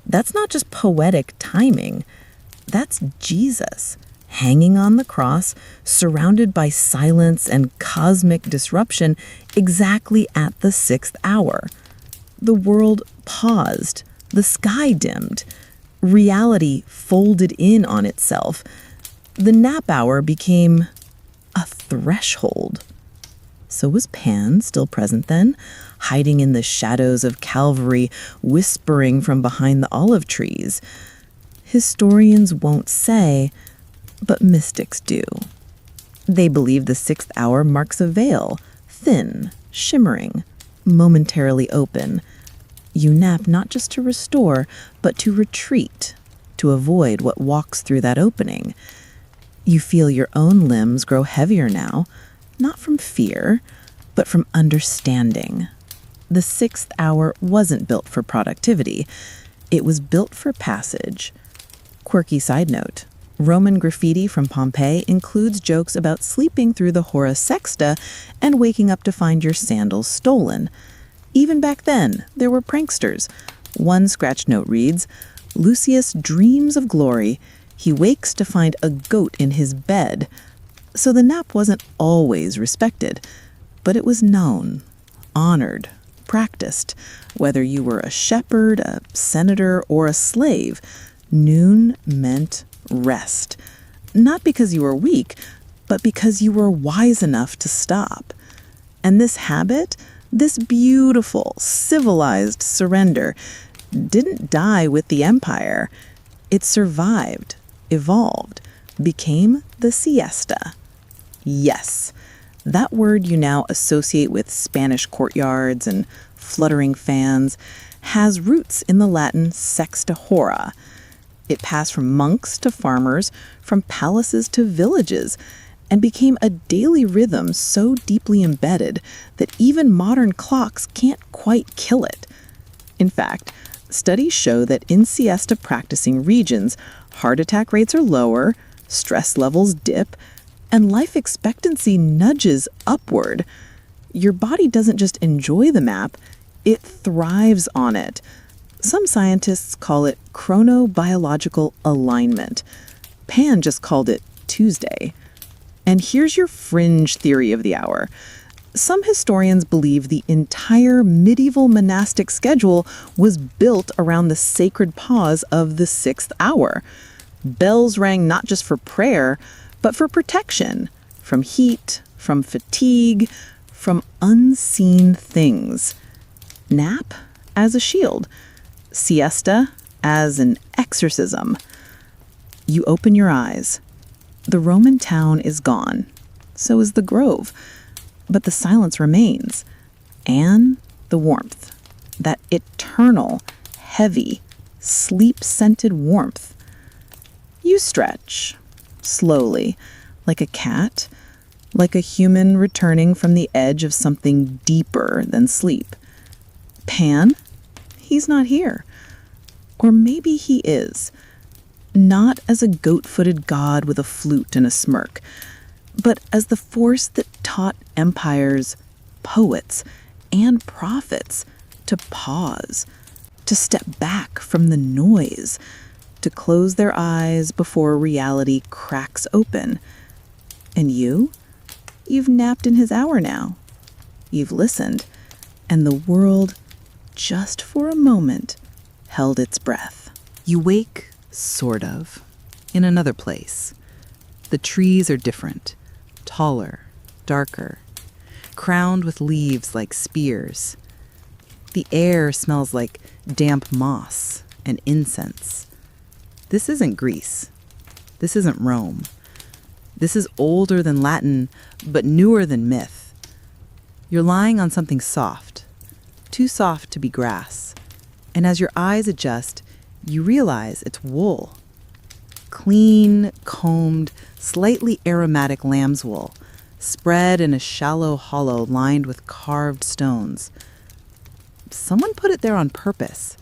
That's not just poetic timing. That's Jesus, hanging on the cross, surrounded by silence and cosmic disruption, exactly at the sixth hour. The world paused. The sky dimmed. Reality folded in on itself. The nap hour became a threshold. So was Pan still present then, hiding in the shadows of Calvary, whispering from behind the olive trees? Historians won't say, but mystics do. They believe the sixth hour marks a veil, thin, shimmering, momentarily open. You nap not just to restore, but to retreat, to avoid what walks through that opening. You feel your own limbs grow heavier now, not from fear, but from understanding. The sixth hour wasn't built for productivity. It was built for passage. Quirky side note, Roman graffiti from Pompeii includes jokes about sleeping through the Hour Sexta and waking up to find your sandals stolen. Even back then, there were pranksters. One scratch note reads, "Lucius dreams of glory. He wakes to find a goat in his bed." So the nap wasn't always respected, but it was known, honored, practiced. Whether you were a shepherd, a senator, or a slave, noon meant rest. Not because you were weak, but because you were wise enough to stop. And this habit, this beautiful, civilized surrender, didn't die with the empire. It survived, evolved, became the siesta. Yes, that word you now associate with Spanish courtyards and fluttering fans has roots in the Latin sexta hora. It passed from monks to farmers, from palaces to villages, and became a daily rhythm so deeply embedded that even modern clocks can't quite kill it. In fact, studies show that in siesta practicing regions, heart attack rates are lower, stress levels dip, and life expectancy nudges upward. Your body doesn't just enjoy the nap, it thrives on it. Some scientists call it chronobiological alignment. Pan just called it Tuesday. And here's your fringe theory of the hour. Some historians believe the entire medieval monastic schedule was built around the sacred pause of the 6th hour. Bells rang not just for prayer, but for protection from heat, from fatigue, from unseen things. Nap as a shield, siesta as an exorcism. You open your eyes. The Roman town is gone. So is the grove. But the silence remains. And the warmth. That eternal, heavy, sleep-scented warmth. You stretch, slowly, like a cat, like a human returning from the edge of something deeper than sleep. Pan? He's not here. Or maybe he is. Not as a goat-footed god with a flute and a smirk, but as the force that taught empires, poets, and prophets to pause, to step back from the noise, to close their eyes before reality cracks open. And you've napped in his hour now. You've listened, and the world, just for a moment, held its breath. You wake, sort of, in another place. The trees are different, taller, darker, crowned with leaves like spears. The air smells like damp moss and incense. This isn't Greece. This isn't Rome. This is older than Latin, but newer than myth. You're lying on something soft, too soft to be grass. And as your eyes adjust, you realize it's wool. Clean, combed, slightly aromatic lamb's wool, spread in a shallow hollow lined with carved stones. Someone put it there on purpose.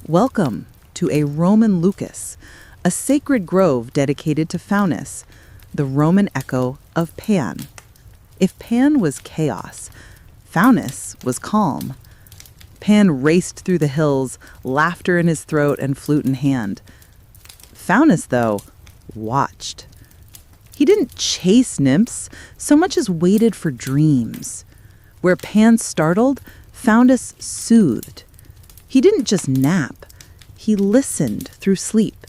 Welcome to a Roman lucus, a sacred grove dedicated to Faunus, the Roman echo of Pan. If Pan was chaos, Faunus was calm. Pan raced through the hills, laughter in his throat and flute in hand. Faunus, though, watched. He didn't chase nymphs so much as waited for dreams. Where Pan startled, Faunus soothed. He didn't just nap. He listened through sleep.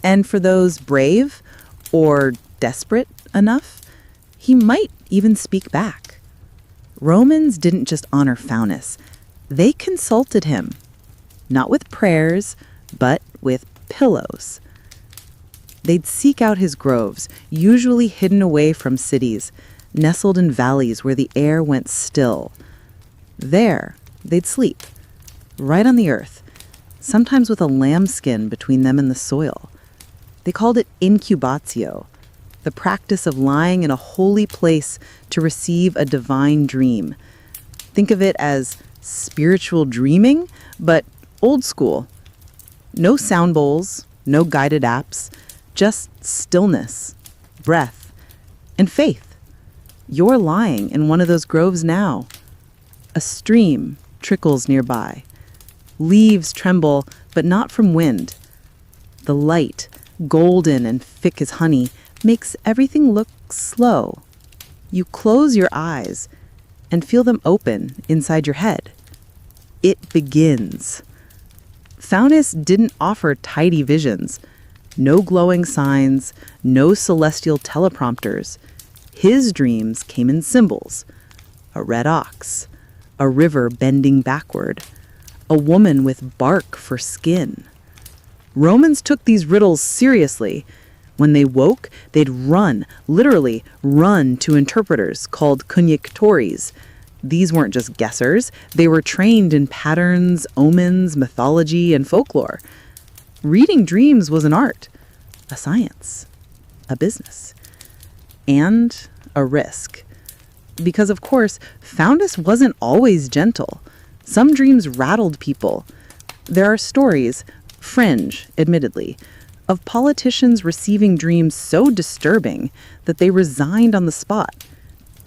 And for those brave or desperate enough, he might even speak back. Romans didn't just honor Faunus. They consulted him, not with prayers, but with pillows. They'd seek out his groves, usually hidden away from cities, nestled in valleys where the air went still. There, they'd sleep, right on the earth, sometimes with a lambskin between them and the soil. They called it incubatio, the practice of lying in a holy place to receive a divine dream. Think of it as spiritual dreaming, but old school. No sound bowls, no guided apps, just stillness, breath, and faith. You're lying in one of those groves now. A stream trickles nearby. Leaves tremble, but not from wind. The light, golden and thick as honey, makes everything look slow. You close your eyes and feel them open inside your head. It begins. Faunus didn't offer tidy visions. No glowing signs, no celestial teleprompters. His dreams came in symbols. A red ox, a river bending backward, a woman with bark for skin. Romans took these riddles seriously. When they woke, they'd run, literally run to interpreters called conjectores. These weren't just guessers. They were trained in patterns, omens, mythology, and folklore. Reading dreams was an art, a science, a business, and a risk. Because, of course, Faunus wasn't always gentle. Some dreams rattled people. There are stories, fringe, admittedly, of politicians receiving dreams so disturbing that they resigned on the spot.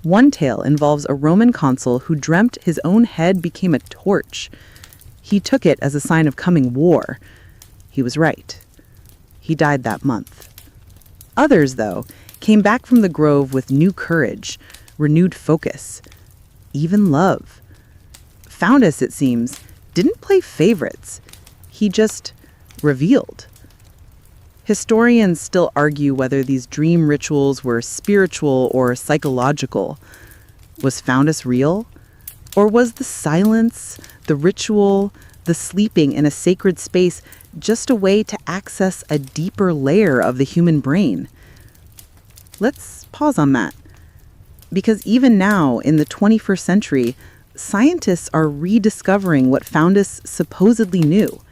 One tale involves a Roman consul who dreamt his own head became a torch. He took it as a sign of coming war. He was right. He died that month. Others, though, came back from the grove with new courage, renewed focus, even love. Faunus, it seems, didn't play favorites. He just revealed. Historians still argue whether these dream rituals were spiritual or psychological. Was Faunus real? Or was the silence, the ritual, the sleeping in a sacred space just a way to access a deeper layer of the human brain? Let's pause on that. Because even now, in the 21st century, scientists are rediscovering what Faunus supposedly knew.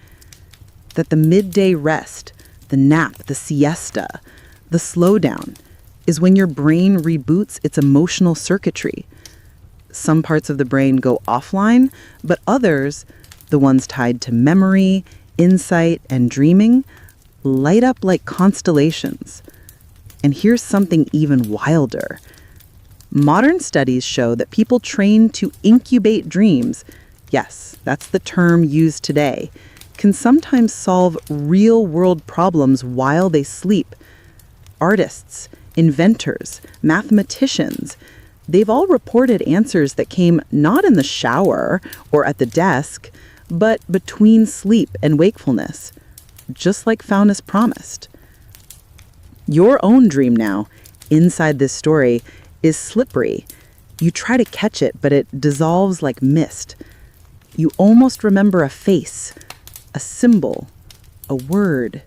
That the midday rest, the nap, the siesta, the slowdown, is when your brain reboots its emotional circuitry. Some parts of the brain go offline, but others, the ones tied to memory, insight, and dreaming, light up like constellations. And here's something even wilder. Modern studies show that people trained to incubate dreams, yes, that's the term used today, can sometimes solve real-world problems while they sleep. Artists, inventors, mathematicians, they've all reported answers that came not in the shower or at the desk, but between sleep and wakefulness, just like Faunus promised. Your own dream now, inside this story, is slippery. You try to catch it, but it dissolves like mist. You almost remember a face, a symbol, a word,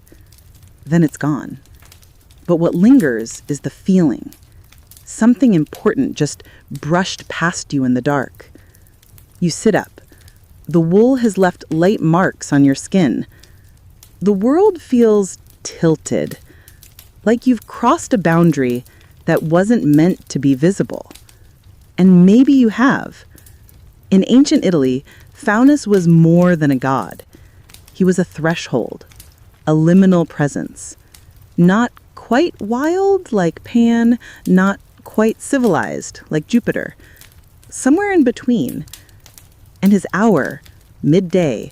then it's gone. But what lingers is the feeling. Something important just brushed past you in the dark. You sit up. The wool has left light marks on your skin. The world feels tilted, like you've crossed a boundary that wasn't meant to be visible. And maybe you have. In ancient Italy, Faunus was more than a god. He was a threshold, a liminal presence. Not quite wild like Pan, not quite civilized like Jupiter. Somewhere in between. And his hour, midday,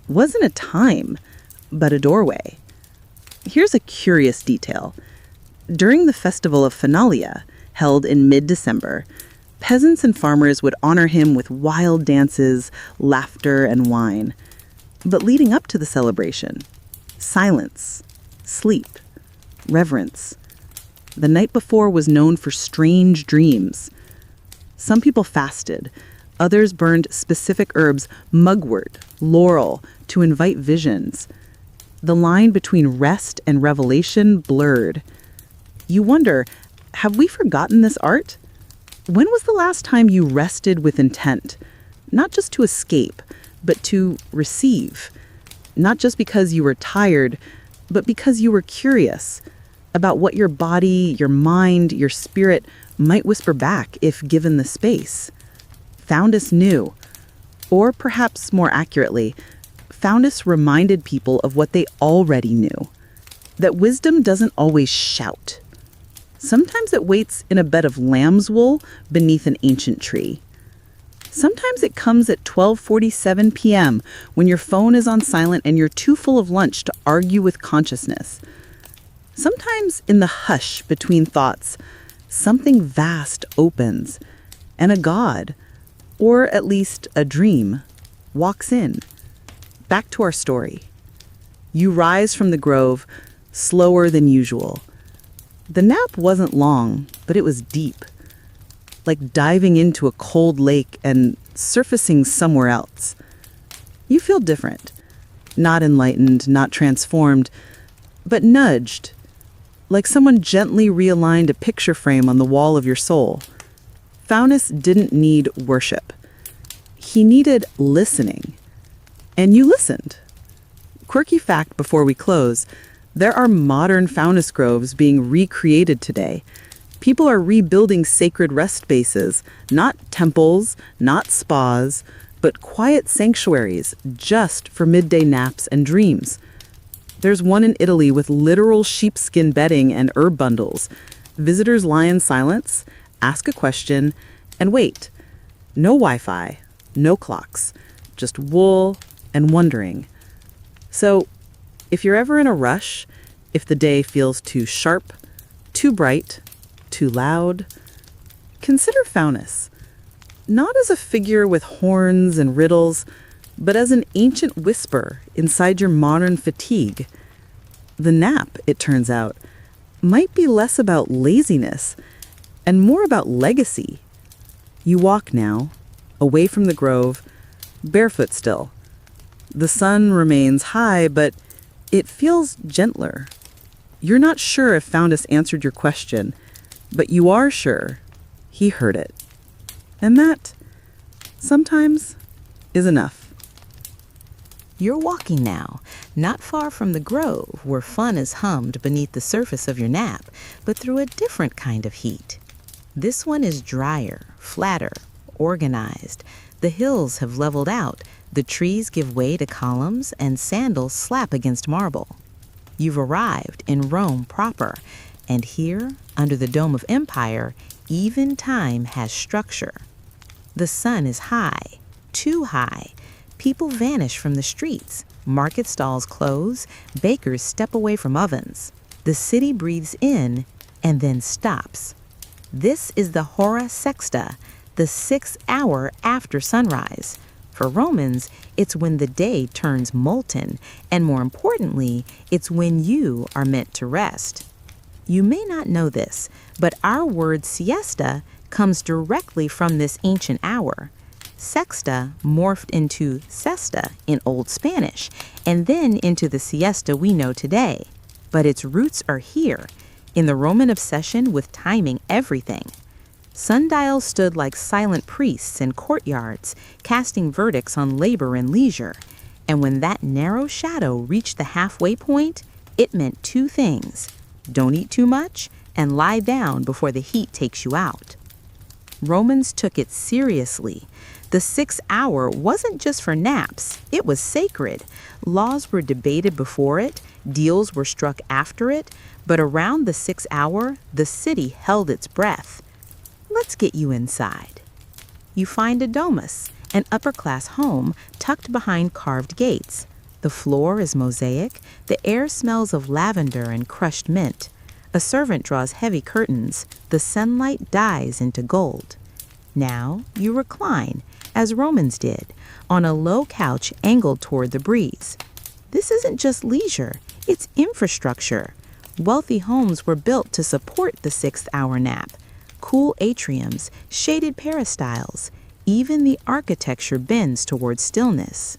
wasn't a time, but a doorway. Here's a curious detail. During the festival of Finalia, held in mid-December, peasants and farmers would honor him with wild dances, laughter, and wine. But leading up to the celebration, silence, sleep, reverence. The night before was known for strange dreams. Some people fasted. Others burned specific herbs, mugwort, laurel, to invite visions. The line between rest and revelation blurred. You wonder, have we forgotten this art? When was the last time you rested with intent? Not just to escape, but to receive. Not just because you were tired, but because you were curious about what your body, your mind, your spirit might whisper back if given the space. Faunus knew, or perhaps more accurately, Faunus reminded people of what they already knew, that wisdom doesn't always shout. Sometimes it waits in a bed of lamb's wool beneath an ancient tree. Sometimes it comes at 12:47 p.m. when your phone is on silent and you're too full of lunch to argue with consciousness. Sometimes in the hush between thoughts, something vast opens, and a god, or at least a dream, walks in. Back to our story. You rise from the grove, slower than usual. The nap wasn't long, but it was deep. Like diving into a cold lake and surfacing somewhere else. You feel different. Not enlightened, not transformed, but nudged. Like someone gently realigned a picture frame on the wall of your soul. Faunus didn't need worship. He needed listening. And you listened. Quirky fact before we close, there are modern Faunus groves being recreated today. People are rebuilding sacred rest spaces, not temples, not spas, but quiet sanctuaries just for midday naps and dreams. There's one in Italy with literal sheepskin bedding and herb bundles. Visitors lie in silence, ask a question, and wait. No Wi-Fi, no clocks, just wool and wondering. So, if you're ever in a rush, if the day feels too sharp, Too bright, too loud. Consider Faunus, not as a figure with horns and riddles, but as an ancient whisper inside your modern fatigue. The nap, it turns out, might be less about laziness and more about legacy. You walk now, away from the grove, barefoot still. The sun remains high, but it feels gentler. You're not sure if Faunus answered your question, but you are sure he heard it. And that, sometimes, is enough. You're walking now, not far from the grove where fun is hummed beneath the surface of your nap, but through a different kind of heat. This one is drier, flatter, organized. The hills have leveled out, the trees give way to columns, and sandals slap against marble. You've arrived in Rome proper, and here, under the dome of empire, even time has structure. The sun is high, too high. People vanish from the streets. Market stalls close. Bakers step away from ovens. The city breathes in and then stops. This is the Hour Sexta, the 6th hour after sunrise. For Romans, it's when the day turns molten, and more importantly, it's when you are meant to rest. You may not know this, but our word siesta comes directly from this ancient hour. Sexta morphed into cesta in Old Spanish, and then into the siesta we know today. But its roots are here, in the Roman obsession with timing everything. Sundials stood like silent priests in courtyards, casting verdicts on labor and leisure. And when that narrow shadow reached the halfway point, it meant two things: don't eat too much, and lie down before the heat takes you out. Romans took it seriously. The 6th hour wasn't just for naps, it was sacred. Laws were debated before it, deals were struck after it, but around the 6th hour, the city held its breath. Let's get you inside. You find a domus, an upper-class home tucked behind carved gates. The floor is mosaic, the air smells of lavender and crushed mint. A servant draws heavy curtains, the sunlight dies into gold. Now you recline, as Romans did, on a low couch angled toward the breeze. This isn't just leisure, it's infrastructure. Wealthy homes were built to support the 6th hour nap. Cool atriums, shaded peristyles, even the architecture bends toward stillness.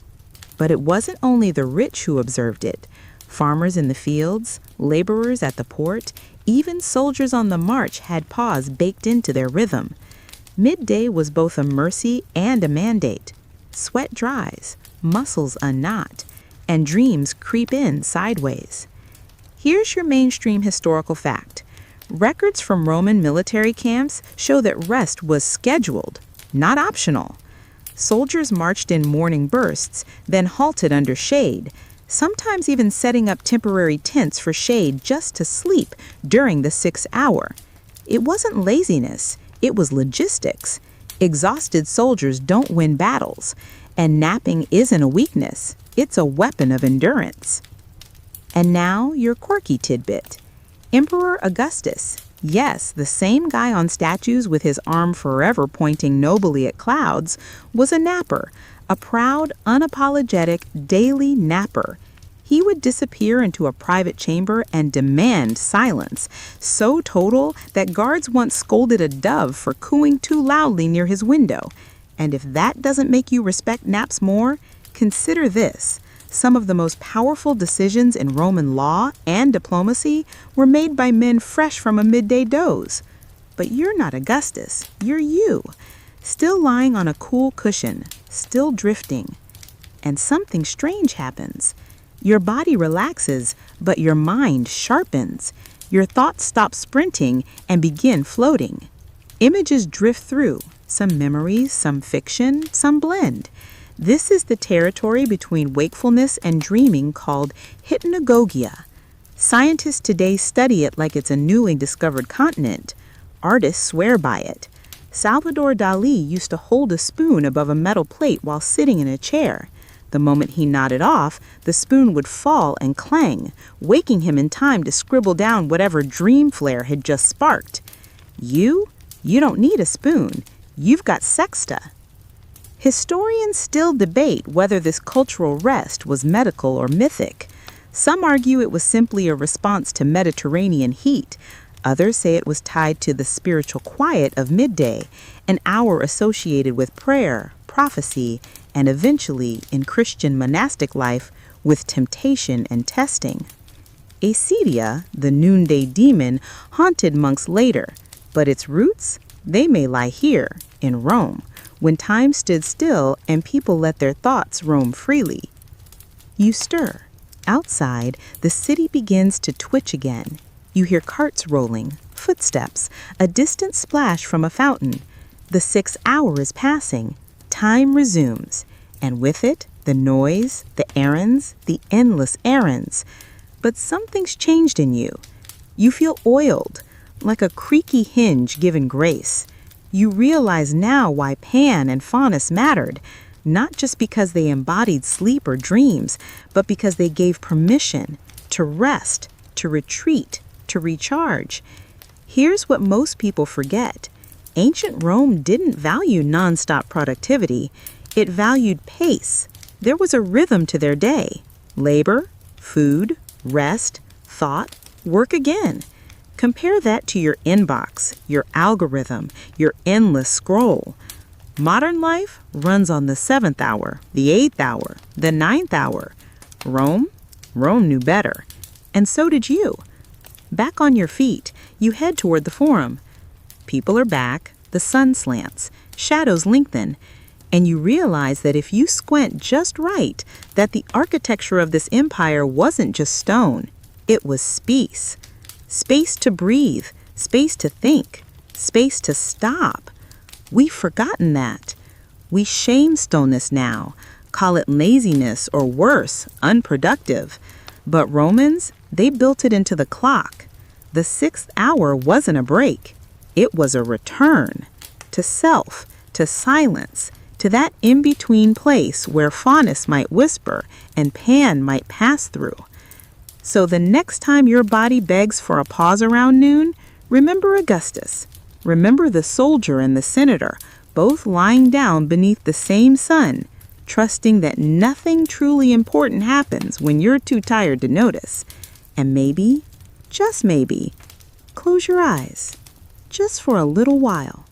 But it wasn't only the rich who observed it. Farmers in the fields, laborers at the port, even soldiers on the march had pause baked into their rhythm. Midday was both a mercy and a mandate. Sweat dries, muscles unknot, and dreams creep in sideways. Here's your mainstream historical fact. Records from Roman military camps show that rest was scheduled, not optional. Soldiers marched in morning bursts, then halted under shade, sometimes even setting up temporary tents for shade just to sleep during the 6th hour. It wasn't laziness, it was logistics. Exhausted soldiers don't win battles, and napping isn't a weakness, it's a weapon of endurance. And now your quirky tidbit. Emperor Augustus, yes, the same guy on statues with his arm forever pointing nobly at clouds, was a napper, a proud, unapologetic, daily napper. He would disappear into a private chamber and demand silence, so total that guards once scolded a dove for cooing too loudly near his window. And if that doesn't make you respect naps more, consider this. Some of the most powerful decisions in Roman law and diplomacy were made by men fresh from a midday doze. But you're not Augustus, you're you, still lying on a cool cushion, still drifting. And something strange happens. Your body relaxes, but your mind sharpens. Your thoughts stop sprinting and begin floating. Images drift through, some memories, some fiction, some blend. This is the territory between wakefulness and dreaming called hypnagogia. Scientists today study it like it's a newly discovered continent. Artists swear by it. Salvador Dali used to hold a spoon above a metal plate while sitting in a chair. The moment he nodded off, the spoon would fall and clang, waking him in time to scribble down whatever dream flare had just sparked. You don't need a spoon. You've got sexta. Historians still debate whether this cultural rest was medical or mythic. Some argue it was simply a response to Mediterranean heat. Others say it was tied to the spiritual quiet of midday, an hour associated with prayer, prophecy, and eventually, in Christian monastic life, with temptation and testing. Acedia, the Noonday Demon, haunted monks later, but its roots, they may lie here, in Rome, when time stood still and people let their thoughts roam freely. You stir. Outside, the city begins to twitch again. You hear carts rolling, footsteps, a distant splash from a fountain. The 6th hour is passing. Time resumes, and with it, the noise, the errands, the endless errands. But something's changed in you. You feel oiled, like a creaky hinge given grace. You realize now why Pan and Faunus mattered, not just because they embodied sleep or dreams, but because they gave permission to rest, to retreat, to recharge. Here's what most people forget. Ancient Rome didn't value nonstop productivity. It valued pace. There was a rhythm to their day. Labor, food, rest, thought, work again. Compare that to your inbox, your algorithm, your endless scroll. Modern life runs on the 7th hour, the 8th hour, the 9th hour. Rome knew better. And so did you. Back on your feet, you head toward the forum. People are back, the sun slants, shadows lengthen, and you realize that if you squint just right, that the architecture of this empire wasn't just stone, it was space. Space to breathe, space to think, space to stop. We've forgotten that. We shame stoneness now, call it laziness or worse, unproductive. But Romans, they built it into the clock. The 6th hour wasn't a break. It was a return to self, to silence, to that in-between place where Faunus might whisper and Pan might pass through. So the next time your body begs for a pause around noon, remember Augustus. Remember the soldier and the senator, both lying down beneath the same sun, trusting that nothing truly important happens when you're too tired to notice. And maybe, just maybe, close your eyes, just for a little while.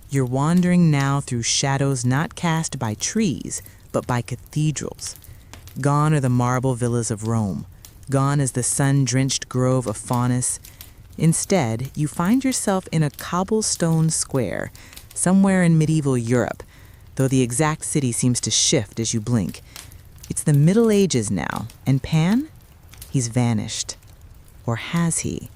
You're wandering now through shadows not cast by trees, but by cathedrals. Gone are the marble villas of Rome. Gone is the sun-drenched grove of Faunus. Instead, you find yourself in a cobblestone square, somewhere in medieval Europe, though the exact city seems to shift as you blink. It's the Middle Ages now, and Pan? He's vanished. Or has he?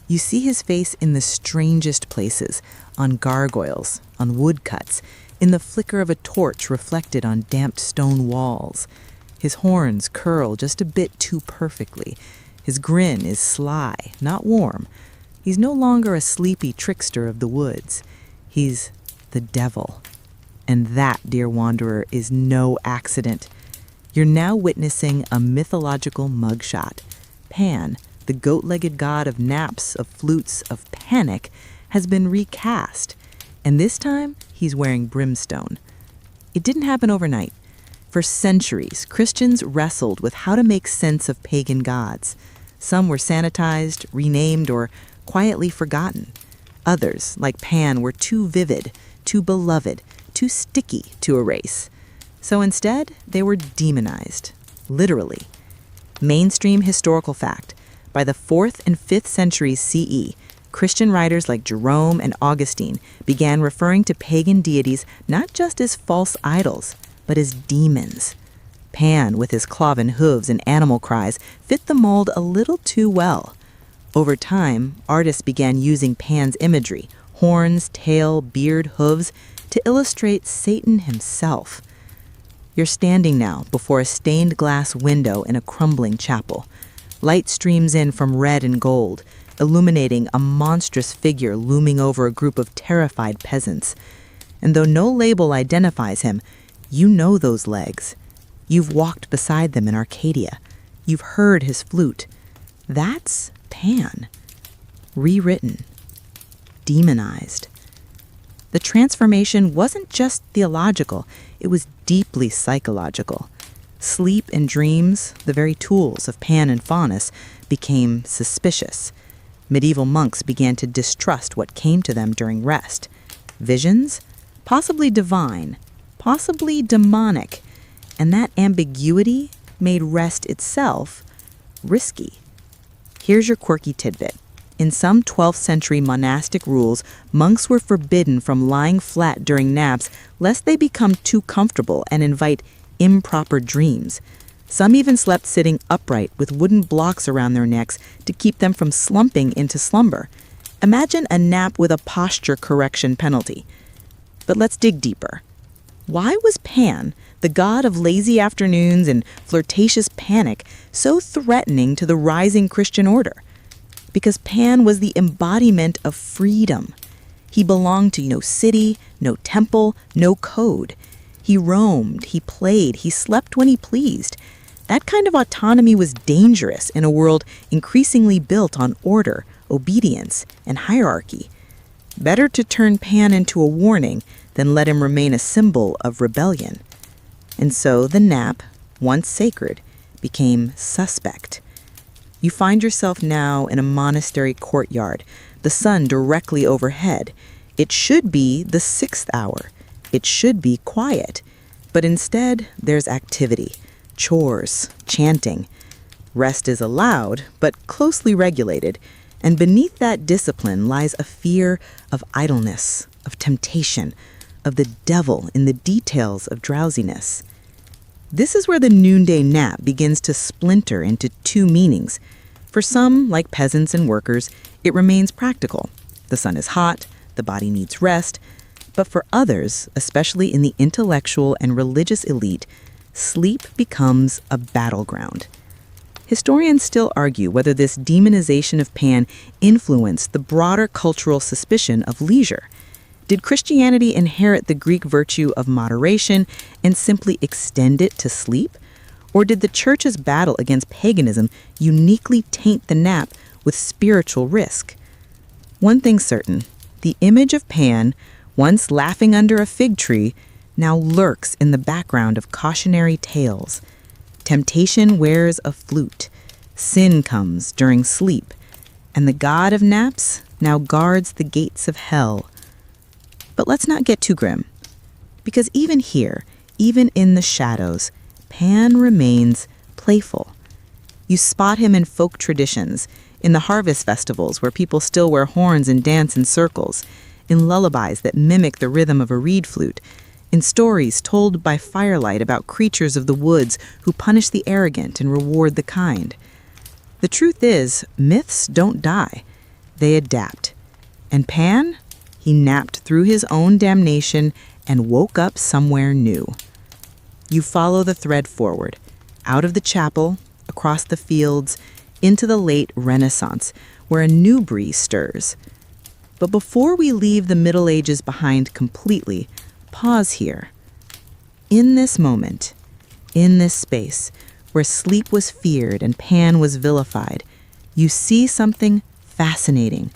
You see his face in the strangest places, on gargoyles, on woodcuts, in the flicker of a torch reflected on damp stone walls. His horns curl just a bit too perfectly. His grin is sly, not warm. He's no longer a sleepy trickster of the woods. He's the devil. And that, dear wanderer, is no accident. You're now witnessing a mythological mugshot. Pan, the goat-legged god of naps, of flutes, of panic, has been recast. And this time, he's wearing brimstone. It didn't happen overnight. For centuries, Christians wrestled with how to make sense of pagan gods. Some were sanitized, renamed, or quietly forgotten. Others, like Pan, were too vivid, too beloved, too sticky to erase. So instead, they were demonized, literally. Mainstream historical fact: by the 4th and 5th centuries CE, Christian writers like Jerome and Augustine began referring to pagan deities not just as false idols, but as demons. Pan, with his cloven hooves and animal cries, fit the mold a little too well. Over time, artists began using Pan's imagery, horns, tail, beard, hooves, to illustrate Satan himself. You're standing now before a stained glass window in a crumbling chapel. Light streams in from red and gold, illuminating a monstrous figure looming over a group of terrified peasants. And though no label identifies him, you know those legs. You've walked beside them in Arcadia. You've heard his flute. That's Pan. Rewritten. Demonized. The transformation wasn't just theological, it was deeply psychological. Sleep and dreams, the very tools of Pan and Faunus, became suspicious. Medieval monks began to distrust what came to them during rest. Visions? Possibly divine, possibly demonic. And that ambiguity made rest itself risky. Here's your quirky tidbit. In some 12th century monastic rules, monks were forbidden from lying flat during naps lest they become too comfortable and invite improper dreams. Some even slept sitting upright with wooden blocks around their necks to keep them from slumping into slumber. Imagine a nap with a posture correction penalty. But let's dig deeper. Why was Pan, the god of lazy afternoons and flirtatious panic, so threatening to the rising Christian order? Because Pan was the embodiment of freedom. He belonged to no city, no temple, no code. He roamed, he played, he slept when he pleased. That kind of autonomy was dangerous in a world increasingly built on order, obedience, and hierarchy. Better to turn Pan into a warning than let him remain a symbol of rebellion. And so the nap, once sacred, became suspect. You find yourself now in a monastery courtyard, the sun directly overhead. It should be the 6th hour. It should be quiet. But instead, there's activity, chores, chanting. Rest is allowed, but closely regulated. And beneath that discipline lies a fear of idleness, of temptation, of the devil in the details of drowsiness. This is where the noonday nap begins to splinter into two meanings. For some, like peasants and workers, it remains practical. The sun is hot, the body needs rest. But for others, especially in the intellectual and religious elite, sleep becomes a battleground. Historians still argue whether this demonization of Pan influenced the broader cultural suspicion of leisure. Did Christianity inherit the Greek virtue of moderation and simply extend it to sleep? Or did the Church's battle against paganism uniquely taint the nap with spiritual risk? One thing's certain, the image of Pan, once laughing under a fig tree, now lurks in the background of cautionary tales. Temptation wears a flute, sin comes during sleep, and the god of naps now guards the gates of hell. But let's not get too grim, because even here, even in the shadows, Pan remains playful. You spot him in folk traditions, in the harvest festivals where people still wear horns and dance in circles, in lullabies that mimic the rhythm of a reed flute, in stories told by firelight about creatures of the woods who punish the arrogant and reward the kind. The truth is, myths don't die. They adapt. And Pan, he napped through his own damnation and woke up somewhere new. You follow the thread forward, out of the chapel, across the fields, into the late Renaissance, where a new breeze stirs. But before we leave the Middle Ages behind completely, pause here. In this moment, in this space, where sleep was feared and Pan was vilified, you see something fascinating.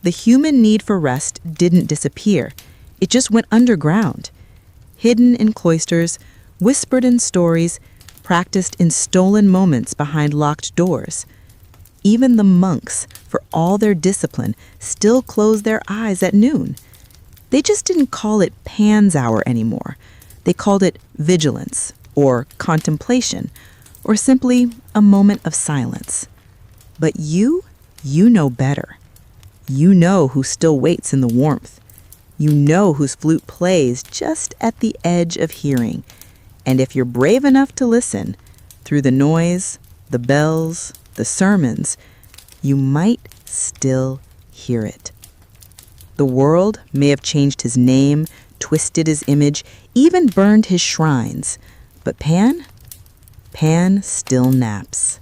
The human need for rest didn't disappear. It just went underground. Hidden in cloisters, whispered in stories, practiced in stolen moments behind locked doors. Even the monks, for all their discipline, still closed their eyes at noon. They just didn't call it Pan's hour anymore. They called it vigilance, or contemplation, or simply a moment of silence. But you know better. You know who still waits in the warmth. You know whose flute plays just at the edge of hearing. And if you're brave enough to listen, through the noise, the bells, the sermons, you might still hear it. The world may have changed his name, twisted his image, even burned his shrines. But Pan still naps.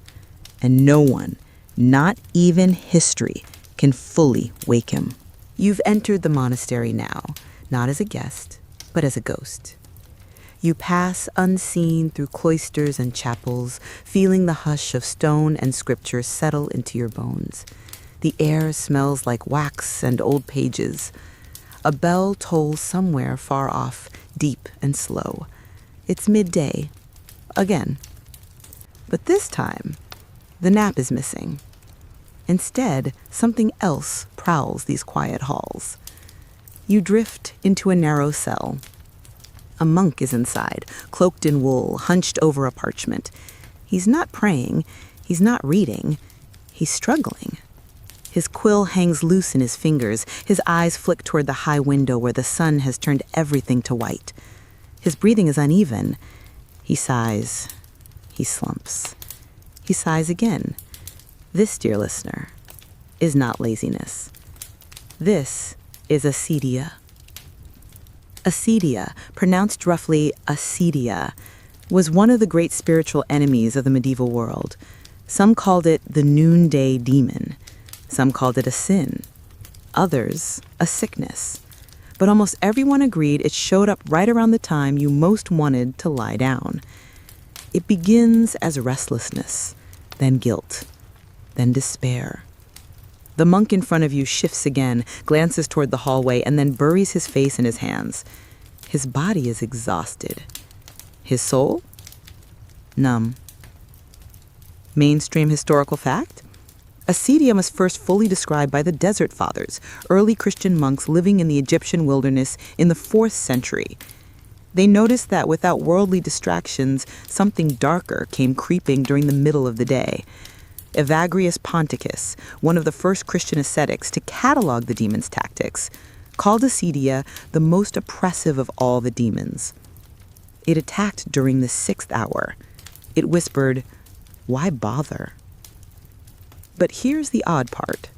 And no one, not even history, can fully wake him. You've entered the monastery now, not as a guest, but as a ghost. You pass unseen through cloisters and chapels, feeling the hush of stone and scripture settle into your bones. The air smells like wax and old pages. A bell tolls somewhere far off, deep and slow. It's midday. Again. But this time, the nap is missing. Instead, something else prowls these quiet halls. You drift into a narrow cell. A monk is inside, cloaked in wool, hunched over a parchment. He's not praying, he's not reading, he's struggling. His quill hangs loose in his fingers, his eyes flick toward the high window where the sun has turned everything to white. His breathing is uneven. He sighs. He slumps. He sighs again. This, dear listener, is not laziness. This is acedia. Acedia, pronounced roughly acedia, was one of the great spiritual enemies of the medieval world. Some called it the Noonday Demon. Some called it a sin. Others, a sickness. But almost everyone agreed it showed up right around the time you most wanted to lie down. It begins as restlessness, then guilt, then despair. The monk in front of you shifts again, glances toward the hallway, and then buries his face in his hands. His body is exhausted. His soul? Numb. Mainstream historical fact? Acedia was first fully described by the Desert Fathers, early Christian monks living in the Egyptian wilderness in the 4th century. They noticed that without worldly distractions, something darker came creeping during the middle of the day. Evagrius Ponticus, one of the first Christian ascetics to catalog the demon's tactics, called acedia the most oppressive of all the demons. It attacked during the 6th hour. It whispered, "Why bother?" But here's the odd part.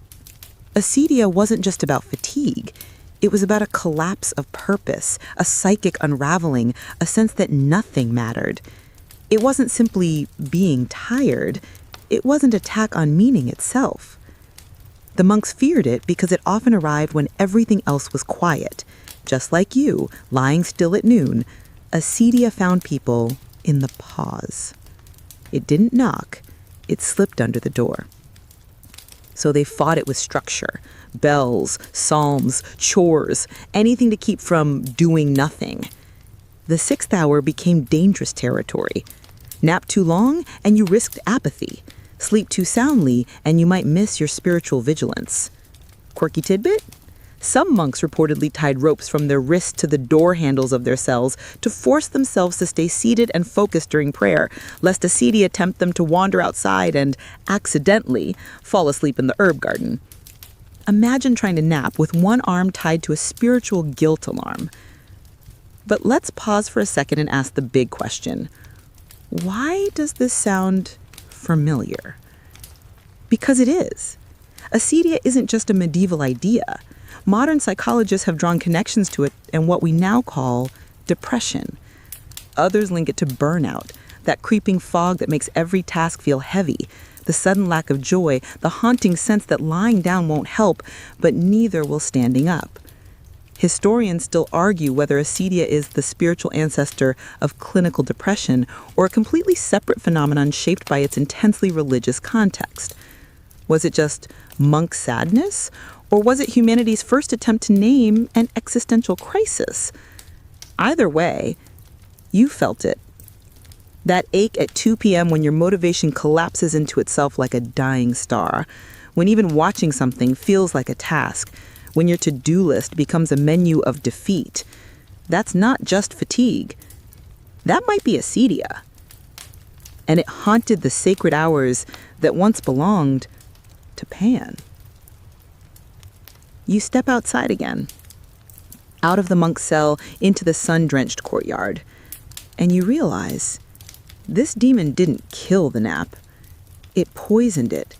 Acedia wasn't just about fatigue. It was about a collapse of purpose, a psychic unraveling, a sense that nothing mattered. It wasn't simply being tired. It was an attack on meaning itself. The monks feared it because it often arrived when everything else was quiet. Just like you, lying still at noon, acedia found people in the pause. It didn't knock. It slipped under the door. So they fought it with structure, bells, psalms, chores, anything to keep from doing nothing. The 6th hour became dangerous territory. Nap too long and you risked apathy. Sleep too soundly and you might miss your spiritual vigilance. Quirky tidbit? Some monks reportedly tied ropes from their wrists to the door handles of their cells to force themselves to stay seated and focused during prayer, lest acedia tempt them to wander outside and, accidentally, fall asleep in the herb garden. Imagine trying to nap with one arm tied to a spiritual guilt alarm. But let's pause for a second and ask the big question. Why does this sound familiar? Because it is. Acedia isn't just a medieval idea. Modern psychologists have drawn connections to it and what we now call depression. Others link it to burnout, that creeping fog that makes every task feel heavy, the sudden lack of joy, the haunting sense that lying down won't help, but neither will standing up. Historians still argue whether acedia is the spiritual ancestor of clinical depression or a completely separate phenomenon shaped by its intensely religious context. Was it just monk sadness? Or was it humanity's first attempt to name an existential crisis? Either way, you felt it. That ache at 2 p.m. when your motivation collapses into itself like a dying star, when even watching something feels like a task, when your to-do list becomes a menu of defeat. That's not just fatigue. That might be acedia. And it haunted the sacred hours that once belonged to Pan. You step outside again, out of the monk's cell into the sun-drenched courtyard, and you realize this demon didn't kill the nap. It poisoned it,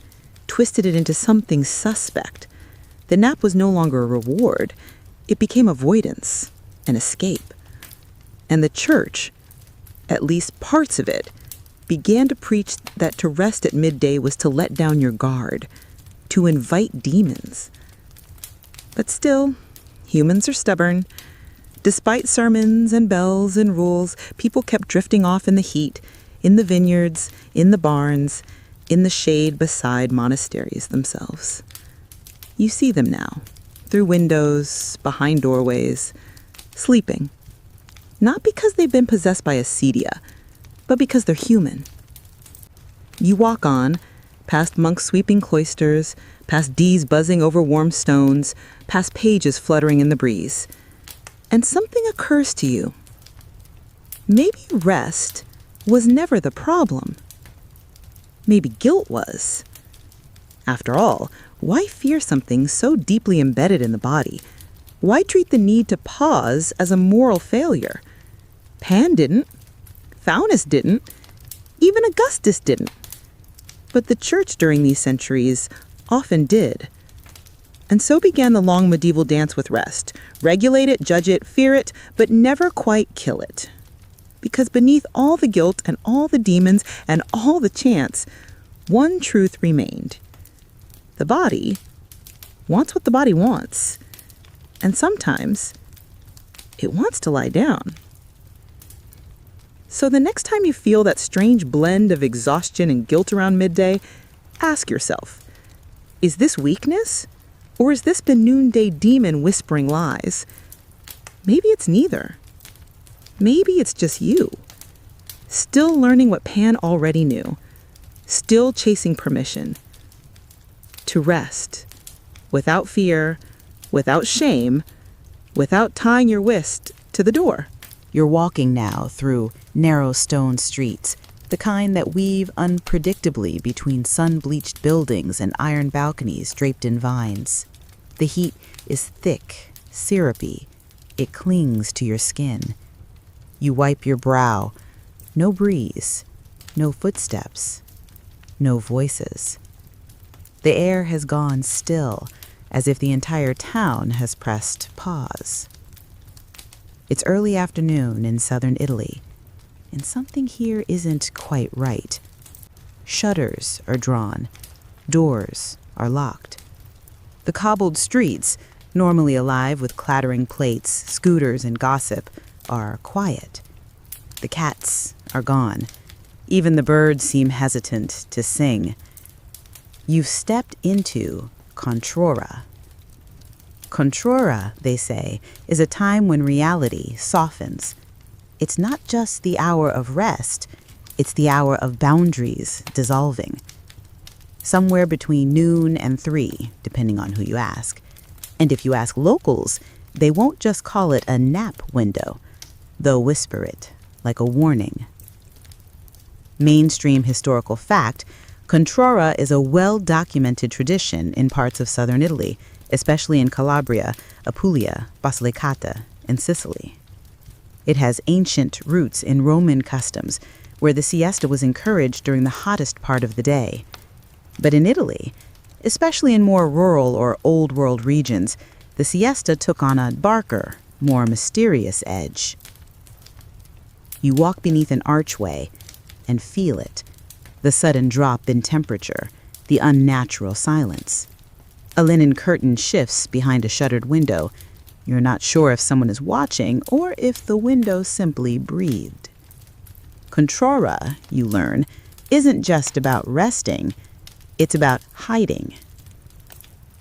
twisted it into something suspect. The nap was no longer a reward. It became avoidance, an escape. And the church, at least parts of it, began to preach that to rest at midday was to let down your guard, to invite demons. But still, humans are stubborn. Despite sermons and bells and rules, people kept drifting off in the heat, in the vineyards, in the barns, in the shade beside monasteries themselves. You see them now, through windows, behind doorways, sleeping. Not because they've been possessed by acedia, but because they're human. You walk on, past monks sweeping cloisters, past dees buzzing over warm stones, past pages fluttering in the breeze. And something occurs to you. Maybe rest was never the problem. Maybe guilt was. After all, why fear something so deeply embedded in the body? Why treat the need to pause as a moral failure? Pan didn't. Faunus didn't. Even Augustus didn't. But the church during these centuries often did. And so began the long medieval dance with rest. Regulate it, judge it, fear it, but never quite kill it. Because beneath all the guilt and all the demons and all the chants, one truth remained. The body wants what the body wants. And sometimes it wants to lie down. So the next time you feel that strange blend of exhaustion and guilt around midday, ask yourself, is this weakness? Or is this the Noonday Demon whispering lies? Maybe it's neither. Maybe it's just you. Still learning what Pan already knew. Still chasing permission. To rest. Without fear, without shame, without tying your wrist to the door. You're walking now through narrow stone streets, the kind that weave unpredictably between sun-bleached buildings and iron balconies draped in vines. The heat is thick, syrupy. It clings to your skin. You wipe your brow. No breeze, no footsteps, no voices. The air has gone still, as if the entire town has pressed pause. It's early afternoon in southern Italy, and something here isn't quite right. Shutters are drawn. Doors are locked. The cobbled streets, normally alive with clattering plates, scooters, and gossip, are quiet. The cats are gone. Even the birds seem hesitant to sing. You've stepped into controra. Controra, they say, is a time when reality softens. It's not just the hour of rest, it's the hour of boundaries dissolving. Somewhere between noon and 3, depending on who you ask. And if you ask locals, they won't just call it a nap window. They'll whisper it, like a warning. Mainstream historical fact, controra is a well-documented tradition in parts of southern Italy, especially in Calabria, Apulia, Basilicata, and Sicily. It has ancient roots in Roman customs, where the siesta was encouraged during the hottest part of the day. But in Italy, especially in more rural or old world regions, the siesta took on a darker, more mysterious edge. You walk beneath an archway and feel it, the sudden drop in temperature, the unnatural silence. A linen curtain shifts behind a shuttered window. You're not sure if someone is watching or if the window simply breathed. Controra, you learn, isn't just about resting, it's about hiding.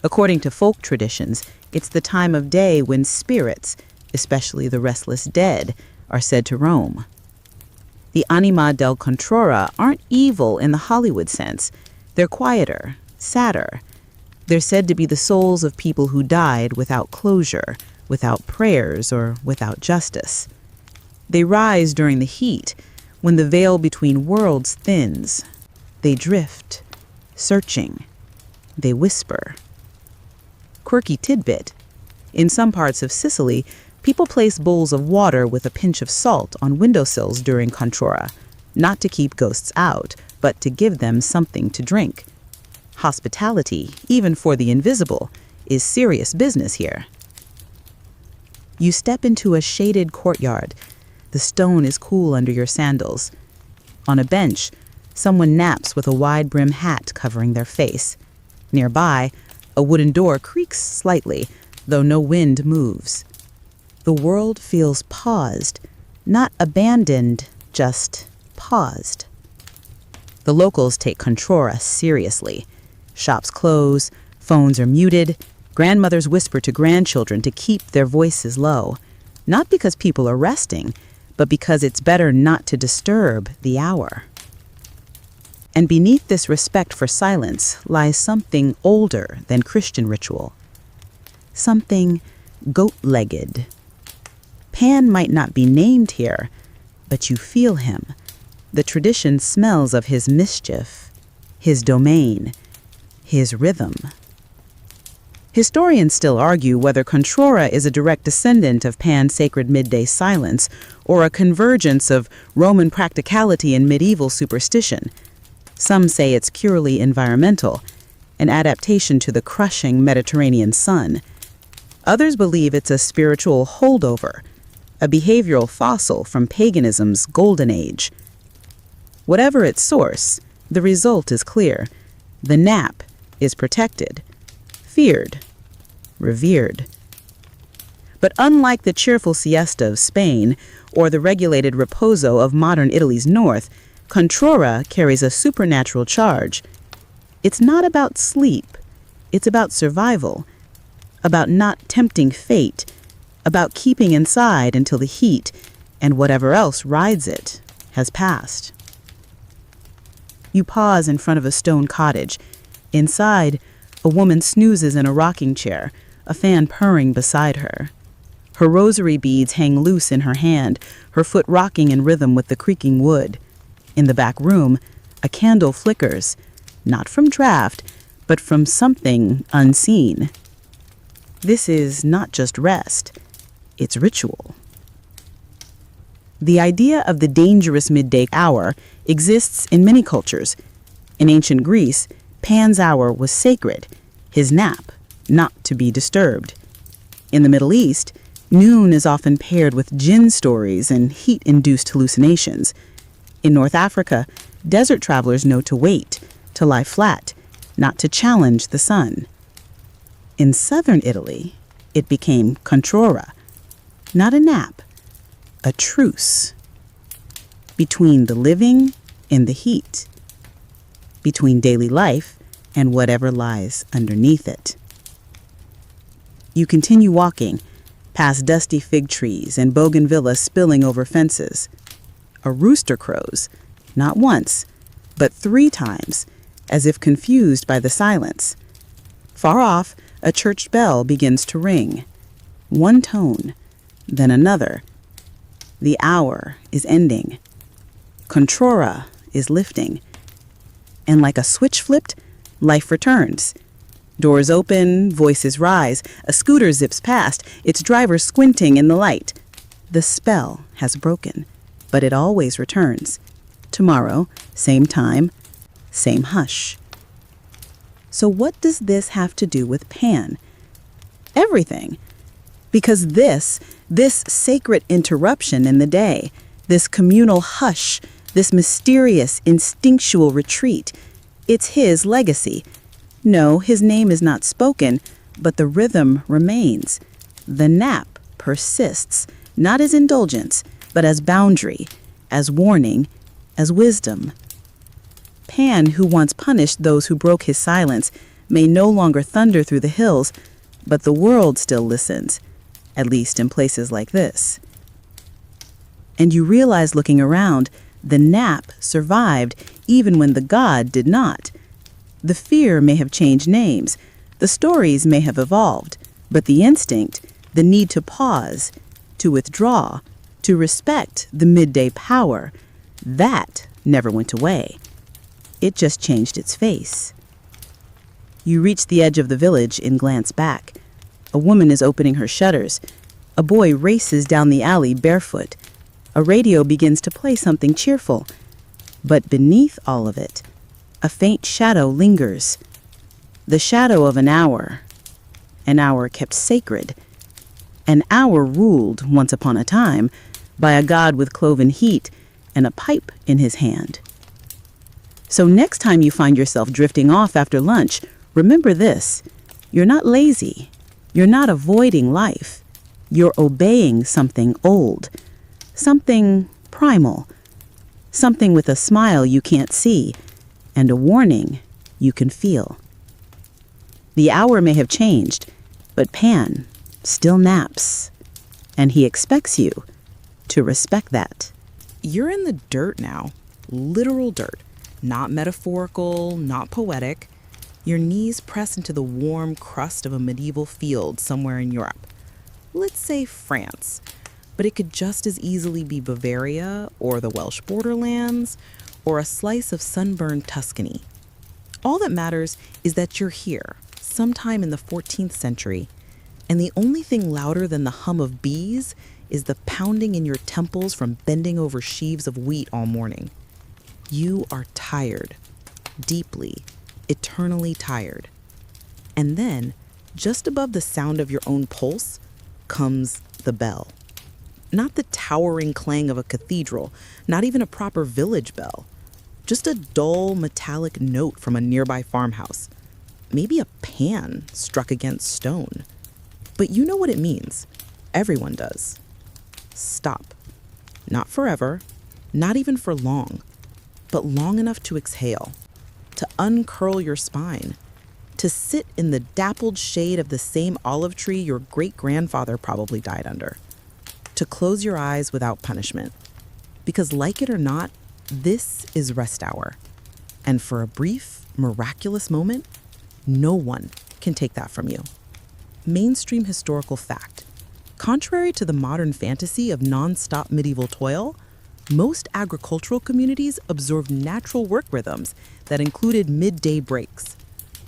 According to folk traditions, it's the time of day when spirits, especially the restless dead, are said to roam. The anima del controra aren't evil in the Hollywood sense. They're quieter, sadder. They're said to be the souls of people who died without closure, without prayers, or without justice. They rise during the heat, when the veil between worlds thins. They drift, searching. They whisper. Quirky tidbit. In some parts of Sicily, people place bowls of water with a pinch of salt on windowsills during controra, not to keep ghosts out, but to give them something to drink. Hospitality, even for the invisible, is serious business here. You step into a shaded courtyard. The stone is cool under your sandals. On a bench, someone naps with a wide-brim hat covering their face. Nearby, a wooden door creaks slightly, though no wind moves. the world feels paused, not abandoned, just paused. The locals take controra seriously. Shops close, phones are muted, grandmothers whisper to grandchildren to keep their voices low, not because people are resting, but because it's better not to disturb the hour. And beneath this respect for silence lies something older than Christian ritual. Something goat-legged. Pan might not be named here, but you feel him. The tradition smells of his mischief, his domain, his rhythm. Historians still argue whether controra is a direct descendant of Pan's Sacred Midday Silence or a convergence of Roman practicality and medieval superstition. Some say it's purely environmental, an adaptation to the crushing Mediterranean sun. Others believe it's a spiritual holdover, a behavioral fossil from paganism's golden age. Whatever its source, the result is clear. The nap is protected, feared, revered. But unlike the cheerful siesta of Spain or the regulated riposo of modern Italy's north, controra carries a supernatural charge. It's not about sleep, it's about survival, about not tempting fate, about keeping inside until the heat and whatever else rides it has passed. You pause in front of a stone cottage. Inside, a woman snoozes in a rocking chair, a fan purring beside her. Her rosary beads hang loose in her hand, her foot rocking in rhythm with the creaking wood. In the back room, a candle flickers, not from draft, but from something unseen. This is not just rest, it's ritual. The idea of the dangerous midday hour exists in many cultures. In ancient Greece, Pan's hour was sacred, his nap, not to be disturbed. In the Middle East, noon is often paired with jinn stories and heat-induced hallucinations. In North Africa, desert travelers know to wait, to lie flat, not to challenge the sun. In southern Italy, it became controra, not a nap, a truce between the living and the heat, between daily life and whatever lies underneath it. You continue walking, past dusty fig trees and bougainvillea spilling over fences. A rooster crows, not once, but 3 times, as if confused by the silence. Far off, a church bell begins to ring. One tone, then another. The hour is ending. Controra is lifting. And like a switch flipped, life returns. Doors open, voices rise, a scooter zips past, its driver squinting in the light. The spell has broken, but it always returns. Tomorrow, same time, same hush. So what does this have to do with Pan? Everything. Because this sacred interruption in the day, this communal hush, this mysterious, instinctual retreat, it's his legacy. No, his name is not spoken, but the rhythm remains. The nap persists, not as indulgence, but as boundary, as warning, as wisdom. Pan, who once punished those who broke his silence, may no longer thunder through the hills, but the world still listens, at least in places like this. And you realize looking around, the nap survived even when the god did not. The fear may have changed names, the stories may have evolved, but the instinct, the need to pause, to withdraw, to respect the midday power, that never went away. It just changed its face. You reach the edge of the village and glance back. A woman is opening her shutters. A boy races down the alley barefoot. A radio begins to play something cheerful. But beneath all of it, a faint shadow lingers. The shadow of an hour kept sacred. An hour ruled, once upon a time, by a god with cloven heat and a pipe in his hand. So next time you find yourself drifting off after lunch, remember this. You're not lazy. You're not avoiding life. You're obeying something old, something primal, something with a smile you can't see and a warning you can feel. The hour may have changed, but Pan still naps, and he expects you to respect that. You're in the dirt now, literal dirt, not metaphorical, not poetic. Your knees press into the warm crust of a medieval field somewhere in Europe. Let's say France, but it could just as easily be Bavaria or the Welsh borderlands or a slice of sunburned Tuscany. All that matters is that you're here, sometime in the 14th century, and the only thing louder than the hum of bees is the pounding in your temples from bending over sheaves of wheat all morning. You are tired, deeply, eternally tired. And then, just above the sound of your own pulse, comes the bell. Not the towering clang of a cathedral, not even a proper village bell. Just a dull, metallic note from a nearby farmhouse. Maybe a pan struck against stone. But you know what it means. Everyone does. Stop. Not forever, not even for long, but long enough to exhale, to uncurl your spine, to sit in the dappled shade of the same olive tree your great-grandfather probably died under, to close your eyes without punishment. Because like it or not, this is rest hour. And for a brief, miraculous moment, no one can take that from you. Mainstream historical fact. Contrary to the modern fantasy of non-stop medieval toil, most agricultural communities observed natural work rhythms that included midday breaks.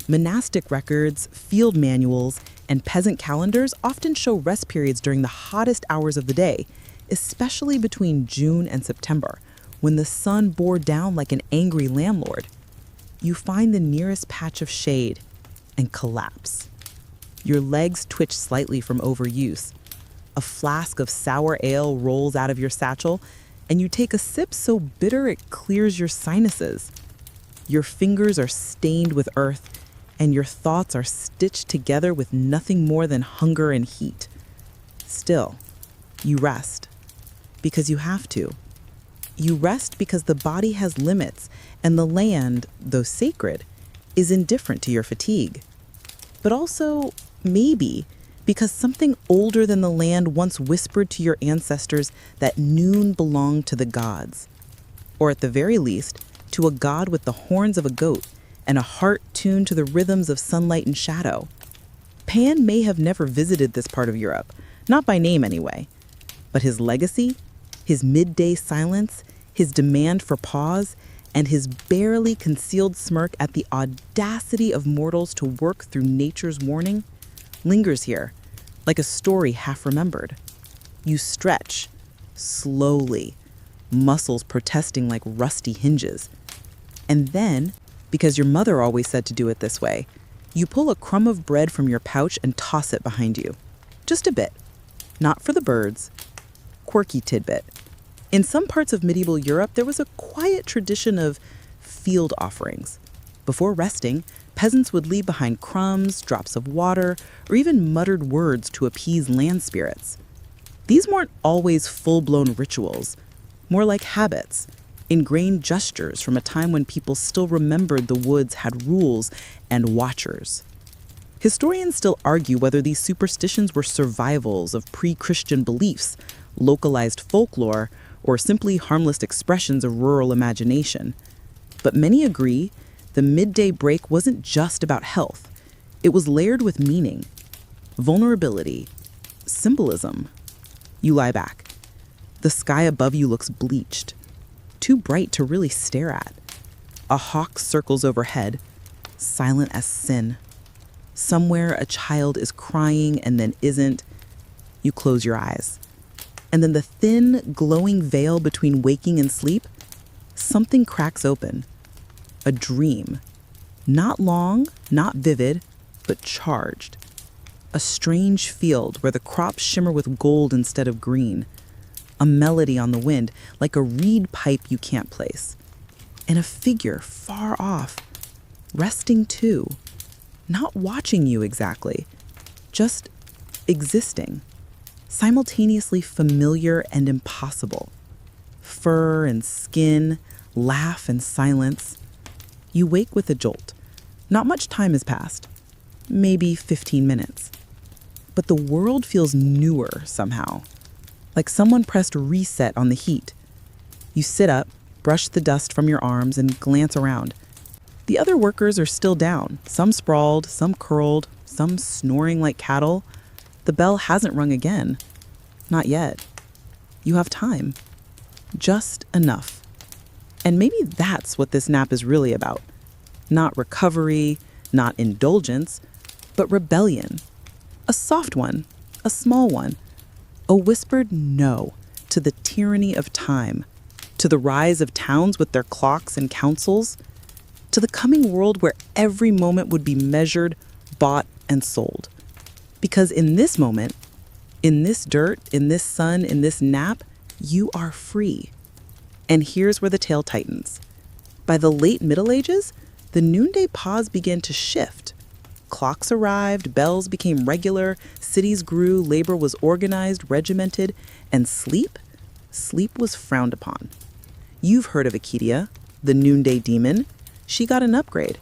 Monastic records, field manuals, and peasant calendars often show rest periods during the hottest hours of the day, especially between June and September, when the sun bore down like an angry landlord. You find the nearest patch of shade and collapse. Your legs twitch slightly from overuse. A flask of sour ale rolls out of your satchel, and you take a sip so bitter it clears your sinuses. Your fingers are stained with earth, and your thoughts are stitched together with nothing more than hunger and heat. Still, you rest, because you have to. You rest because the body has limits, and the land, though sacred, is indifferent to your fatigue. But also, maybe, because something older than the land once whispered to your ancestors that noon belonged to the gods. Or at the very least, to a god with the horns of a goat and a heart tuned to the rhythms of sunlight and shadow. Pan may have never visited this part of Europe, not by name anyway. But his legacy, his midday silence, his demand for pause, and his barely concealed smirk at the audacity of mortals to work through nature's warning, lingers here, like a story half remembered. You stretch, slowly, muscles protesting like rusty hinges. And then, because your mother always said to do it this way, you pull a crumb of bread from your pouch and toss it behind you. Just a bit. Not for the birds. Quirky tidbit. In some parts of medieval Europe, there was a quiet tradition of field offerings. Before resting, peasants would leave behind crumbs, drops of water, or even muttered words to appease land spirits. These weren't always full-blown rituals, more like habits, ingrained gestures from a time when people still remembered the woods had rules and watchers. Historians still argue whether these superstitions were survivals of pre-Christian beliefs, localized folklore, or simply harmless expressions of rural imagination. But many agree the midday break wasn't just about health. It was layered with meaning, vulnerability, symbolism. You lie back. The sky above you looks bleached, too bright to really stare at. A hawk circles overhead, silent as sin. Somewhere a child is crying and then isn't. You close your eyes. And then the thin, glowing veil between waking and sleep, something cracks open. A dream. Not long, not vivid, but charged. A strange field where the crops shimmer with gold instead of green. A melody on the wind, like a reed pipe you can't place. And a figure far off, resting too. Not watching you exactly, just existing. simultaneously familiar and impossible. Fur and skin, laugh and silence. You wake with a jolt. Not much time has passed, maybe 15 minutes. But the world feels newer somehow, like someone pressed reset on the heat. You sit up, brush the dust from your arms, and glance around. The other workers are still down, some sprawled, some curled, some snoring like cattle. The bell hasn't rung again. Not yet. You have time. Just enough. And maybe that's what this nap is really about. Not recovery, not indulgence, but rebellion. A soft one, a small one. A whispered no to the tyranny of time, to the rise of towns with their clocks and councils, to the coming world where every moment would be measured, bought, and sold. Because in this moment, in this dirt, in this sun, in this nap, you are free. And here's where the tale tightens. By the late Middle Ages, the noonday pause began to shift. Clocks arrived, bells became regular, cities grew, labor was organized, regimented, and sleep was frowned upon. You've heard of Arcadia, the Noonday Demon. She got an upgrade.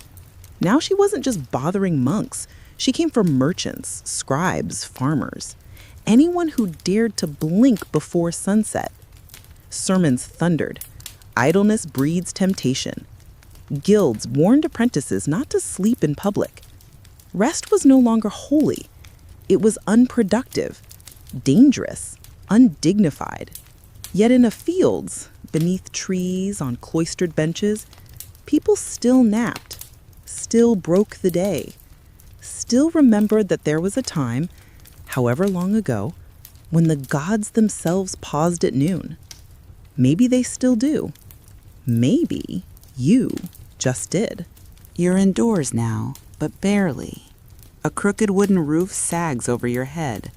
Now she wasn't just bothering monks. She came for merchants, scribes, farmers, anyone who dared to blink before sunset. Sermons thundered. Idleness breeds temptation. Guilds warned apprentices not to sleep in public. Rest was no longer holy. It was unproductive, dangerous, undignified. Yet in the fields, beneath trees, on cloistered benches, people still napped, still broke the day, still remembered that there was a time, however long ago, when the gods themselves paused at noon. Maybe they still do. Maybe you just did. You're indoors now, but barely. A crooked wooden roof sags over your head.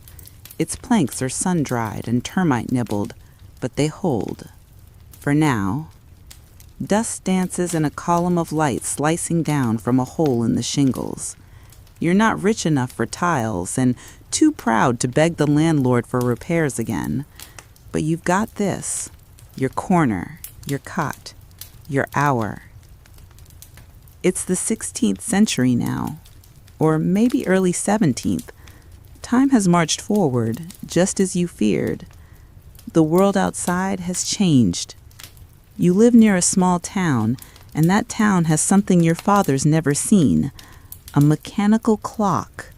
Its planks are sun-dried and termite-nibbled, but they hold. For now, dust dances in a column of light slicing down from a hole in the shingles. You're not rich enough for tiles and too proud to beg the landlord for repairs again. But you've got this, your corner, your cot, your hour. It's the 16th century now, or maybe early 17th. Time has marched forward, just as you feared. The world outside has changed. You live near a small town, and that town has something your father's never seen, a mechanical clock,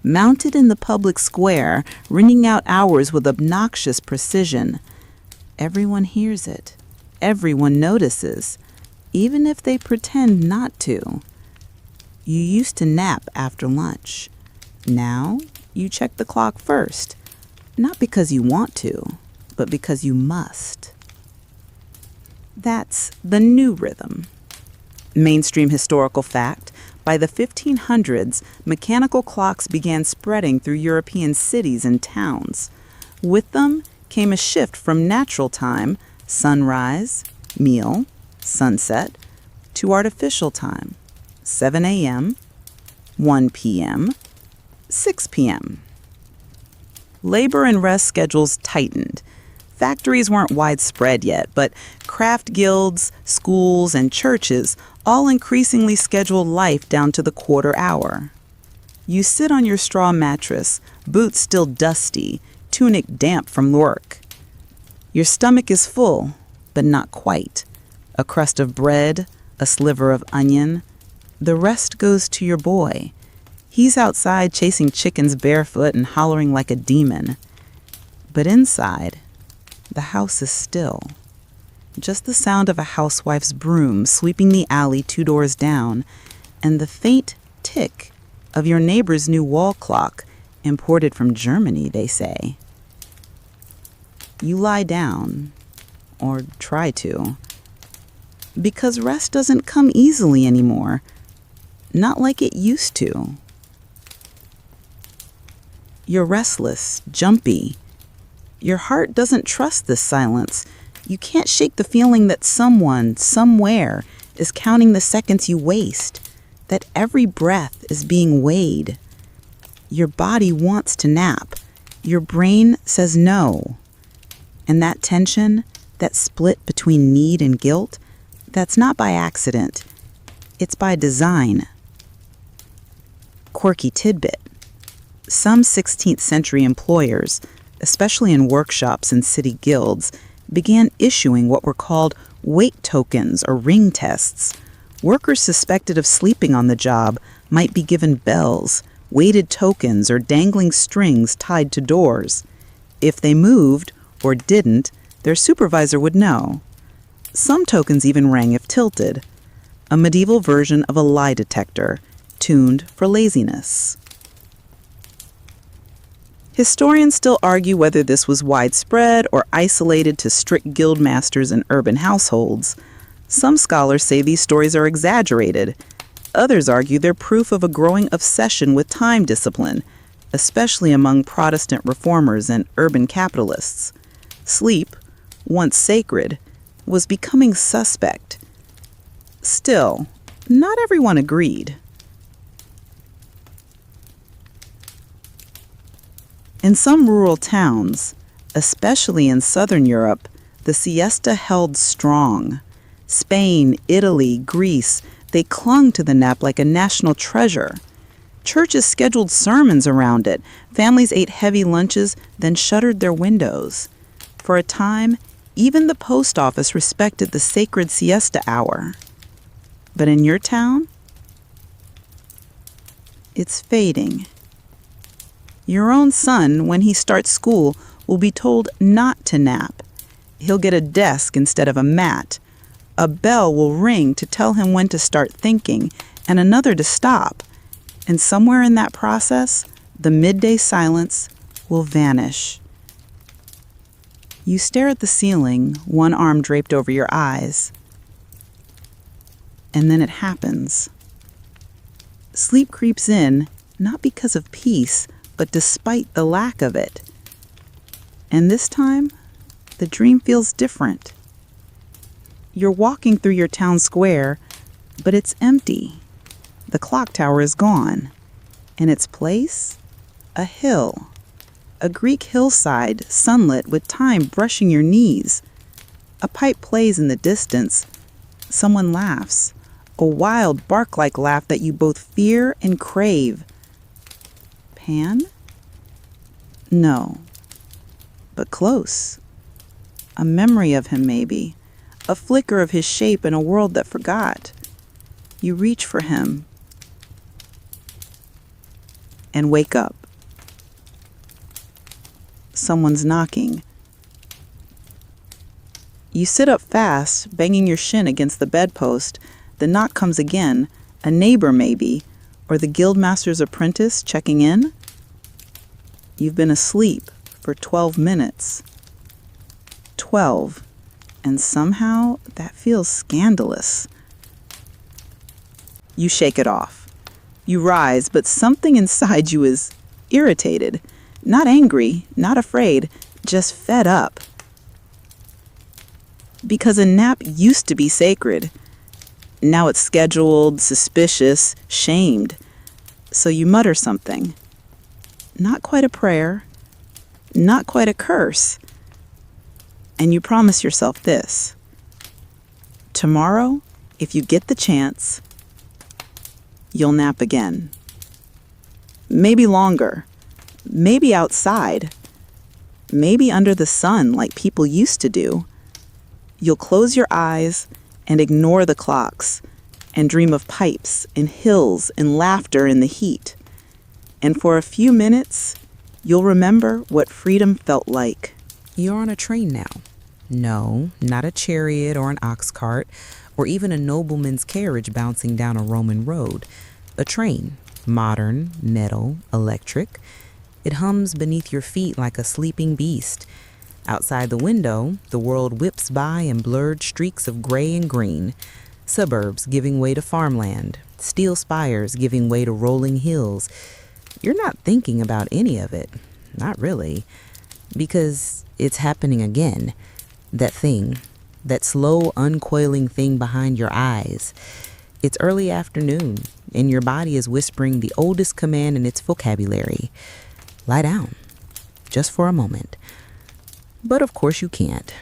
mounted in the public square, ringing out hours with obnoxious precision. Everyone hears it. Everyone notices, even if they pretend not to. You used to nap after lunch. Now you check the clock first, not because you want to, but because you must. That's the new rhythm. Mainstream historical fact, by the 1500s, mechanical clocks began spreading through European cities and towns. With them came a shift from natural time, sunrise, meal, sunset, to artificial time, 7 a.m., 1 p.m., 6 p.m. Labor and rest schedules tightened. Factories weren't widespread yet, but craft guilds, schools, and churches all increasingly scheduled life down to the quarter hour. You sit on your straw mattress, boots still dusty, tunic damp from work. Your stomach is full, but not quite. A crust of bread, a sliver of onion. The rest goes to your boy. He's outside chasing chickens barefoot and hollering like a demon. But inside, the house is still. Just the sound of a housewife's broom sweeping the alley 2 doors down, and the faint tick of your neighbor's new wall clock, imported from Germany, they say. You lie down, or try to, because rest doesn't come easily anymore, not like it used to. You're restless, jumpy. Your heart doesn't trust this silence. You can't shake the feeling that someone, somewhere, is counting the seconds you waste, that every breath is being weighed. Your body wants to nap. Your brain says no. And that tension, that split between need and guilt, that's not by accident. It's by design. Quirky tidbit. Some 16th century employers, especially in workshops and city guilds, began issuing what were called wait tokens or ring tests. Workers suspected of sleeping on the job might be given bells, weighted tokens, or dangling strings tied to doors. If they moved, or didn't, their supervisor would know. Some tokens even rang if tilted. A medieval version of a lie detector, tuned for laziness. Historians still argue whether this was widespread or isolated to strict guild masters and urban households. Some scholars say these stories are exaggerated. Others argue they're proof of a growing obsession with time discipline, especially among Protestant reformers and urban capitalists. Sleep, once sacred, was becoming suspect. Still, not everyone agreed. In some rural towns, especially in southern Europe, the siesta held strong. Spain, Italy, Greece, they clung to the nap like a national treasure. Churches scheduled sermons around it. Families ate heavy lunches, then shuttered their windows. For a time, even the post office respected the sacred siesta hour. But in your town, it's fading. Your own son, when he starts school, will be told not to nap. He'll get a desk instead of a mat. A bell will ring to tell him when to start thinking, and another to stop. And somewhere in that process, the midday silence will vanish. You stare at the ceiling, one arm draped over your eyes. And then it happens. Sleep creeps in, not because of peace, but despite the lack of it. And this time, the dream feels different. You're walking through your town square, but it's empty. The clock tower is gone. In its place, a hill. A Greek hillside, sunlit with time brushing your knees. A pipe plays in the distance. Someone laughs. A wild, bark-like laugh that you both fear and crave. Pan? No. But close. A memory of him, maybe. A flicker of his shape in a world that forgot. You reach for him. And wake up. Someone's knocking. You sit up fast, banging your shin against the bedpost. The knock comes again. A neighbor, maybe, or the guildmaster's apprentice checking in. You've been asleep for 12 minutes. 12. And somehow that feels scandalous. You shake it off. You rise, but something inside you is irritated. Not angry, not afraid, just fed up. Because a nap used to be sacred. Now it's scheduled, suspicious, shamed. So you mutter something. Not quite a prayer, not quite a curse. And you promise yourself this. Tomorrow, if you get the chance, you'll nap again. Maybe longer. Maybe outside. Maybe under the sun like people used to do. You'll close your eyes and ignore the clocks and dream of pipes and hills and laughter in the heat. And for a few minutes, you'll remember what freedom felt like. You're on a train now. No, not a chariot or an ox cart, or even a nobleman's carriage bouncing down a Roman road. A train, modern, metal, electric. It hums beneath your feet like a sleeping beast. Outside the window, the world whips by in blurred streaks of gray and green. Suburbs giving way to farmland. Steel spires giving way to rolling hills. You're not thinking about any of it. Not really. Because it's happening again. That thing. That slow, uncoiling thing behind your eyes. It's early afternoon, and your body is whispering the oldest command in its vocabulary. Lie down. just for a moment. But of course you can't.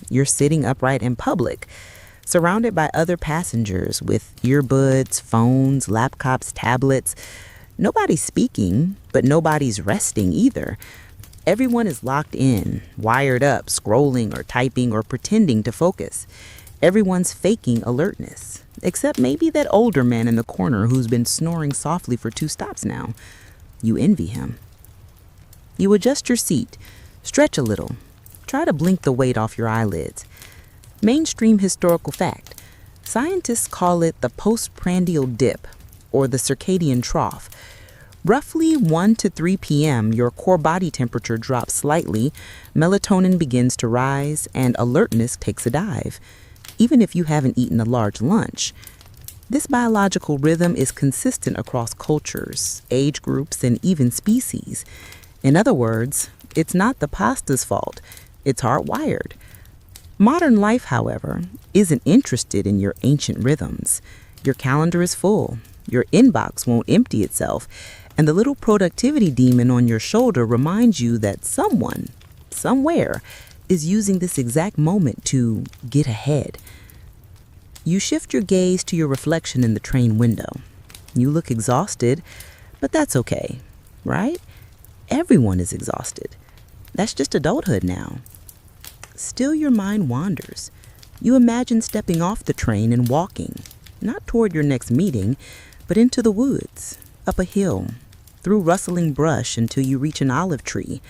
You're sitting upright in public, surrounded by other passengers with earbuds, phones, laptops, tablets. Nobody's speaking, but nobody's resting either. Everyone is locked in, wired up, scrolling or typing or pretending to focus. Everyone's faking alertness, except maybe that older man in the corner who's been snoring softly for 2 stops now. You envy him. You adjust your seat, stretch a little, try to blink the weight off your eyelids. Mainstream historical fact. Scientists call it the postprandial dip, or the circadian trough. Roughly 1 to 3 p.m., your core body temperature drops slightly, melatonin begins to rise, and alertness takes a dive, even if you haven't eaten a large lunch. This biological rhythm is consistent across cultures, age groups, and even species. In other words, it's not the pasta's fault. It's hardwired. Modern life, however, isn't interested in your ancient rhythms. Your calendar is full. Your inbox won't empty itself. And the little productivity demon on your shoulder reminds you that someone, somewhere, is using this exact moment to get ahead. You shift your gaze to your reflection in the train window. You look exhausted, but that's okay, right? Everyone is exhausted. That's just adulthood now. Still, your mind wanders. You imagine stepping off the train and walking, not toward your next meeting, but into the woods, up a hill, through rustling brush until you reach an olive tree.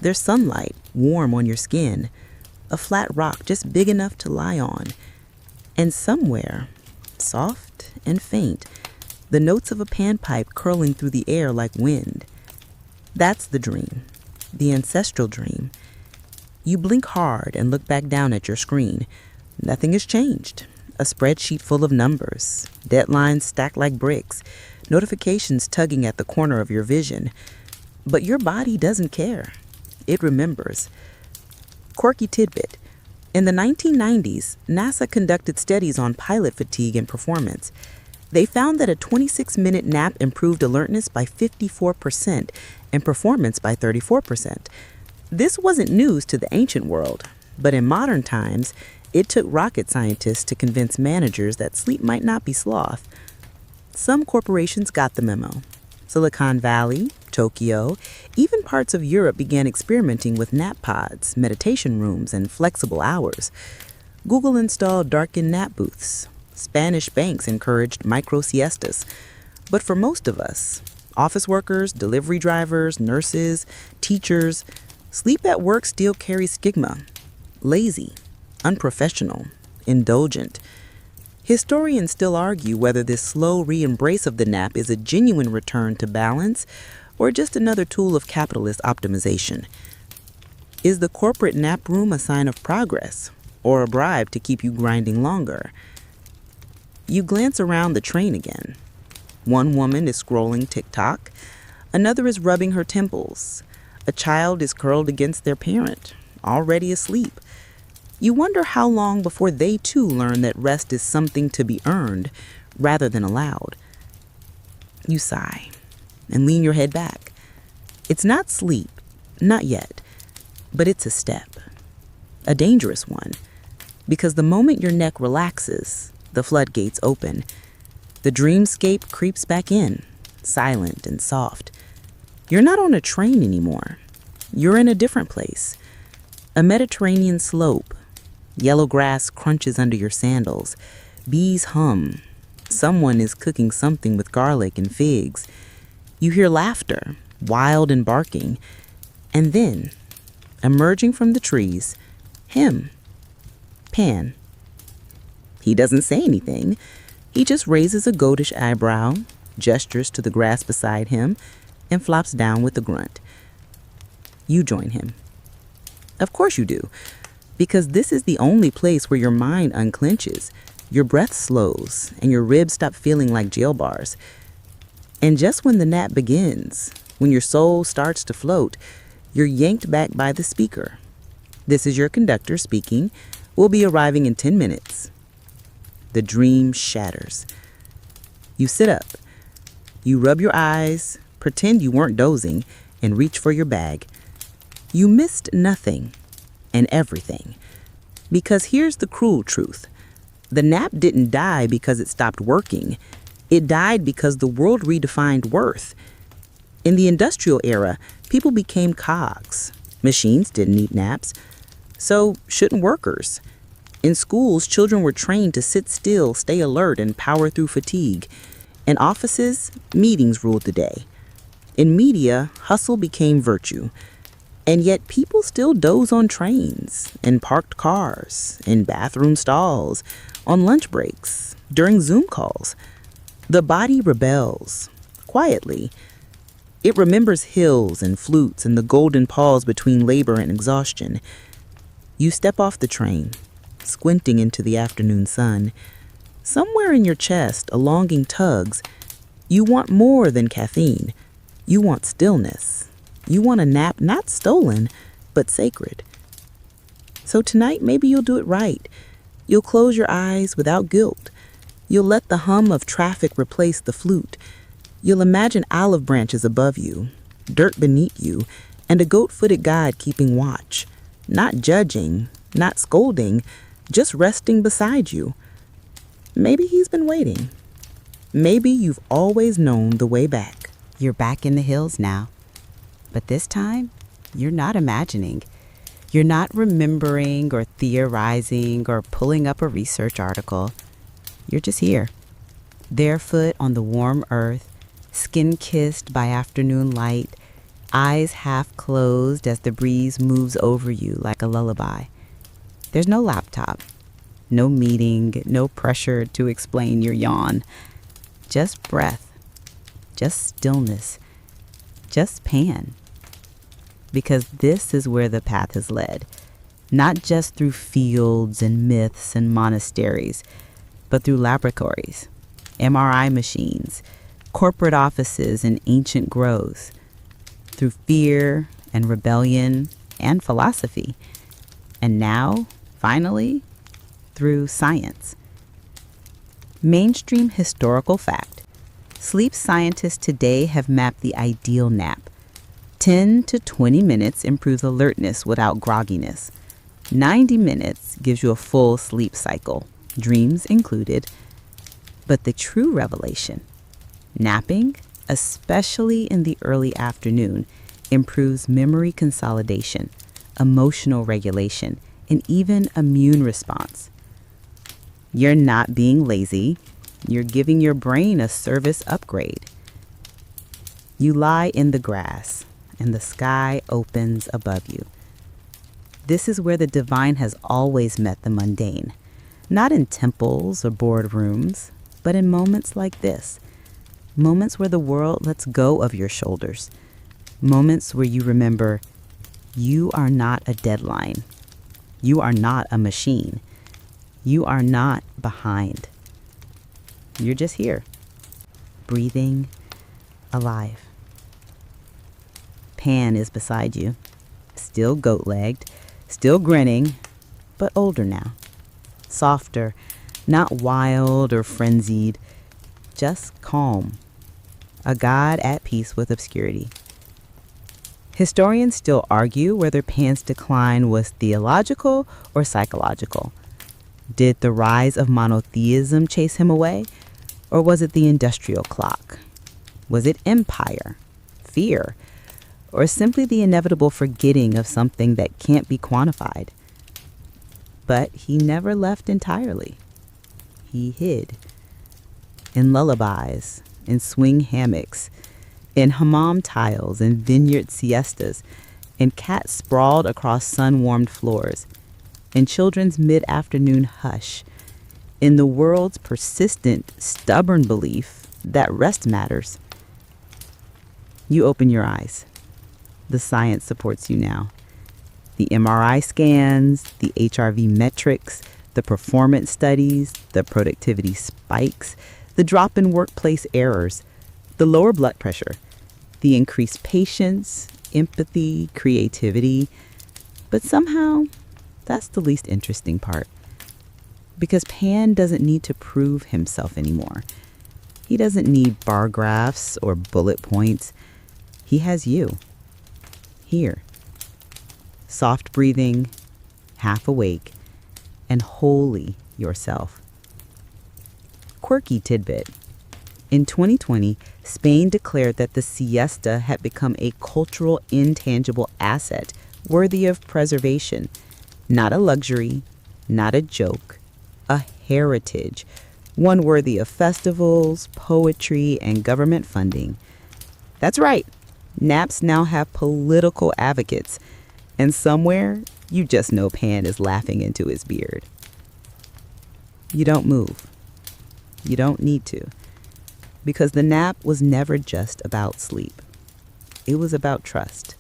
There's sunlight, warm on your skin, a flat rock just big enough to lie on, and somewhere, soft and faint, the notes of a panpipe curling through the air like wind. That's the dream, the ancestral dream. You blink hard and look back down at your screen. Nothing has changed. A spreadsheet full of numbers, deadlines stacked like bricks, notifications tugging at the corner of your vision. But your body doesn't care. It remembers. Quirky tidbit. In the 1990s, NASA conducted studies on pilot fatigue and performance. They found that a 26-minute nap improved alertness by 54% and performance by 34%. This wasn't news to the ancient world, but in modern times, it took rocket scientists to convince managers that sleep might not be sloth. Some corporations got the memo. Silicon Valley, Tokyo, even parts of Europe began experimenting with nap pods, meditation rooms, and flexible hours. Google installed darkened nap booths. Spanish banks encouraged micro siestas. But for most of us, office workers, delivery drivers, nurses, teachers, sleep at work still carries stigma. Lazy, unprofessional, indulgent. Historians still argue whether this slow re-embrace of the nap is a genuine return to balance or just another tool of capitalist optimization. Is the corporate nap room a sign of progress or a bribe to keep you grinding longer? You glance around the train again. One woman is scrolling TikTok. Another is rubbing her temples. A child is curled against their parent, already asleep. You wonder how long before they too learn that rest is something to be earned rather than allowed. You sigh and lean your head back. It's not sleep, not yet, but it's a step, a dangerous one, because the moment your neck relaxes, the floodgates open. The dreamscape creeps back in, silent and soft. You're not on a train anymore. You're in a different place, a Mediterranean slope. Yellow grass crunches under your sandals. Bees hum. Someone is cooking something with garlic and figs. You hear laughter, wild and barking. And then, emerging from the trees, him, Pan. He doesn't say anything. He just raises a goatish eyebrow, gestures to the grass beside him, and flops down with a grunt. You join him. Of course you do. Because this is the only place where your mind unclenches, your breath slows, and your ribs stop feeling like jail bars. And just when the nap begins, when your soul starts to float, you're yanked back by the speaker. This is your conductor speaking. We'll be arriving in 10 minutes. The dream shatters. You sit up. You rub your eyes, pretend you weren't dozing, and reach for your bag. You missed nothing and everything. Because here's the cruel truth. The nap didn't die because it stopped working. It died because the world redefined worth. In the industrial era, people became cogs. Machines didn't need naps. So shouldn't workers. In schools, children were trained to sit still, stay alert, and power through fatigue. In offices, meetings ruled the day. In media, hustle became virtue. And yet people still doze on trains, in parked cars, in bathroom stalls, on lunch breaks, during Zoom calls. The body rebels, quietly. It remembers hills and flutes and the golden pause between labor and exhaustion. You step off the train, squinting into the afternoon sun. Somewhere in your chest, a longing tugs. You want more than caffeine. You want stillness. You want a nap not stolen, but sacred. So tonight, maybe you'll do it right. You'll close your eyes without guilt. You'll let the hum of traffic replace the flute. You'll imagine olive branches above you, dirt beneath you, and a goat-footed guide keeping watch. Not judging, not scolding, just resting beside you. Maybe he's been waiting. Maybe you've always known the way back. You're back in the hills now. But this time, you're not imagining. You're not remembering or theorizing or pulling up a research article. You're just here, barefoot on the warm earth, skin kissed by afternoon light, eyes half closed as the breeze moves over you like a lullaby. There's no laptop, no meeting, no pressure to explain your yawn. Just breath, just stillness, just Pan. Because this is where the path has led, not just through fields and myths and monasteries, but through laboratories, MRI machines, corporate offices and ancient groves, through fear and rebellion and philosophy, and now, finally, through science. Mainstream historical fact. Sleep scientists today have mapped the ideal nap. 10 to 20 minutes improves alertness without grogginess. 90 minutes gives you a full sleep cycle, dreams included. But the true revelation, napping, especially in the early afternoon, improves memory consolidation, emotional regulation, and even immune response. You're not being lazy. You're giving your brain a service upgrade. You lie in the grass, and the sky opens above you. This is where the divine has always met the mundane, not in temples or boardrooms, but in moments like this, moments where the world lets go of your shoulders, moments where you remember you are not a deadline, you are not a machine, you are not behind. You're just here, breathing, alive. Pan is beside you, still goat-legged, still grinning, but older now. Softer, not wild or frenzied, just calm. A god at peace with obscurity. Historians still argue whether Pan's decline was theological or psychological. Did the rise of monotheism chase him away? Or was it the industrial clock? Was it empire, fear, or simply the inevitable forgetting of something that can't be quantified? But he never left entirely. He hid. In lullabies, in swing hammocks, in hammam tiles, in vineyard siestas, in cats sprawled across sun-warmed floors, in children's mid-afternoon hush, in the world's persistent, stubborn belief that rest matters. You open your eyes. The science supports you now. The MRI scans, the HRV metrics, the performance studies, the productivity spikes, the drop in workplace errors, the lower blood pressure, the increased patience, empathy, creativity. But somehow, that's the least interesting part. Because Pan doesn't need to prove himself anymore. He doesn't need bar graphs or bullet points. He has you. Here. soft breathing, half awake, and wholly yourself. Quirky tidbit. In 2020, Spain declared that the siesta had become a cultural intangible asset worthy of preservation. Not a luxury, not a joke, a heritage, one worthy of festivals, poetry, and government funding. That's right, naps now have political advocates, and somewhere you just know Pan is laughing into his beard. You don't move. You don't need to. Because the nap was never just about sleep. It was about trust.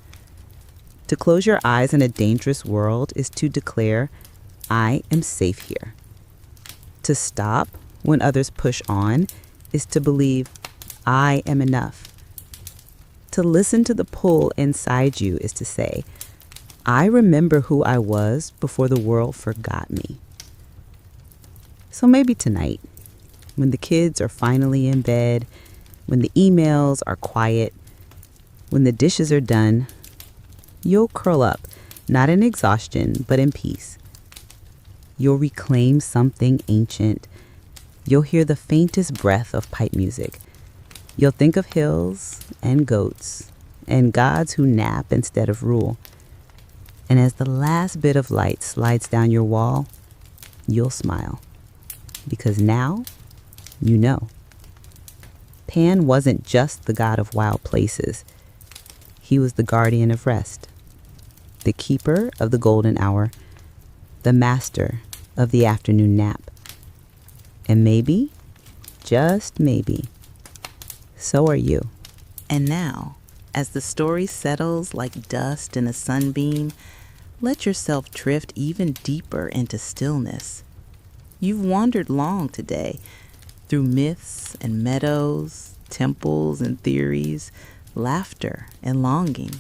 To close your eyes in a dangerous world is to declare, I am safe here. To stop when others push on is to believe, I am enough. To listen to the pull inside you is to say, I remember who I was before the world forgot me. So maybe tonight, when the kids are finally in bed, when the emails are quiet, when the dishes are done, you'll curl up, not in exhaustion, but in peace. You'll reclaim something ancient. You'll hear the faintest breath of pipe music. You'll think of hills and goats and gods who nap instead of rule. And as the last bit of light slides down your wall, you'll smile. Because now, you know. Pan wasn't just the god of wild places. He was the guardian of rest, the keeper of the golden hour, the master of the afternoon nap. And maybe, just maybe, so are you. And now, as the story settles like dust in a sunbeam, let yourself drift even deeper into stillness. You've wandered long today, through myths and meadows, temples and theories, laughter and longing.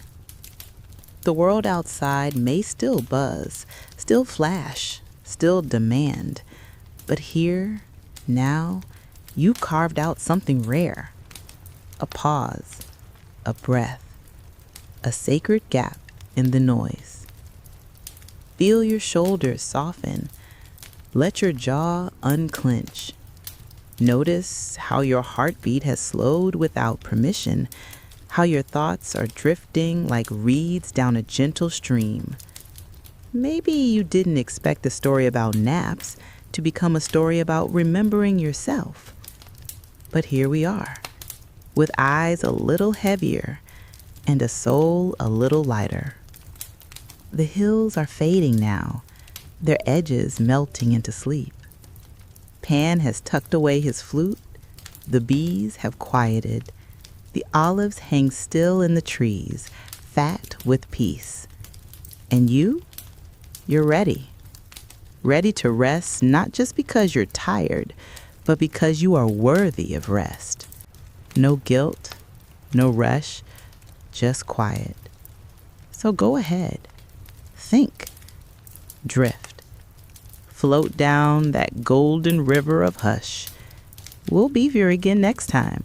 The world outside may still buzz, still flash, still demand, but here, now, you carved out something rare. A pause, a breath, a sacred gap in the noise. Feel your shoulders soften. Let your jaw unclench. Notice how your heartbeat has slowed without permission, how your thoughts are drifting like reeds down a gentle stream. Maybe you didn't expect a story about naps to become a story about remembering yourself. But here we are, with eyes a little heavier and a soul a little lighter. The hills are fading now, their edges melting into sleep. Pan has tucked away his flute, the bees have quieted, the olives hang still in the trees, fat with peace. And you're ready. Ready to rest, not just because you're tired, but because you are worthy of rest. No guilt, no rush, just quiet. So go ahead. Think. Drift. Float down that golden river of hush. We'll be here again next time.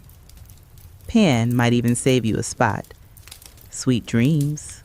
Pan might even save you a spot. Sweet dreams.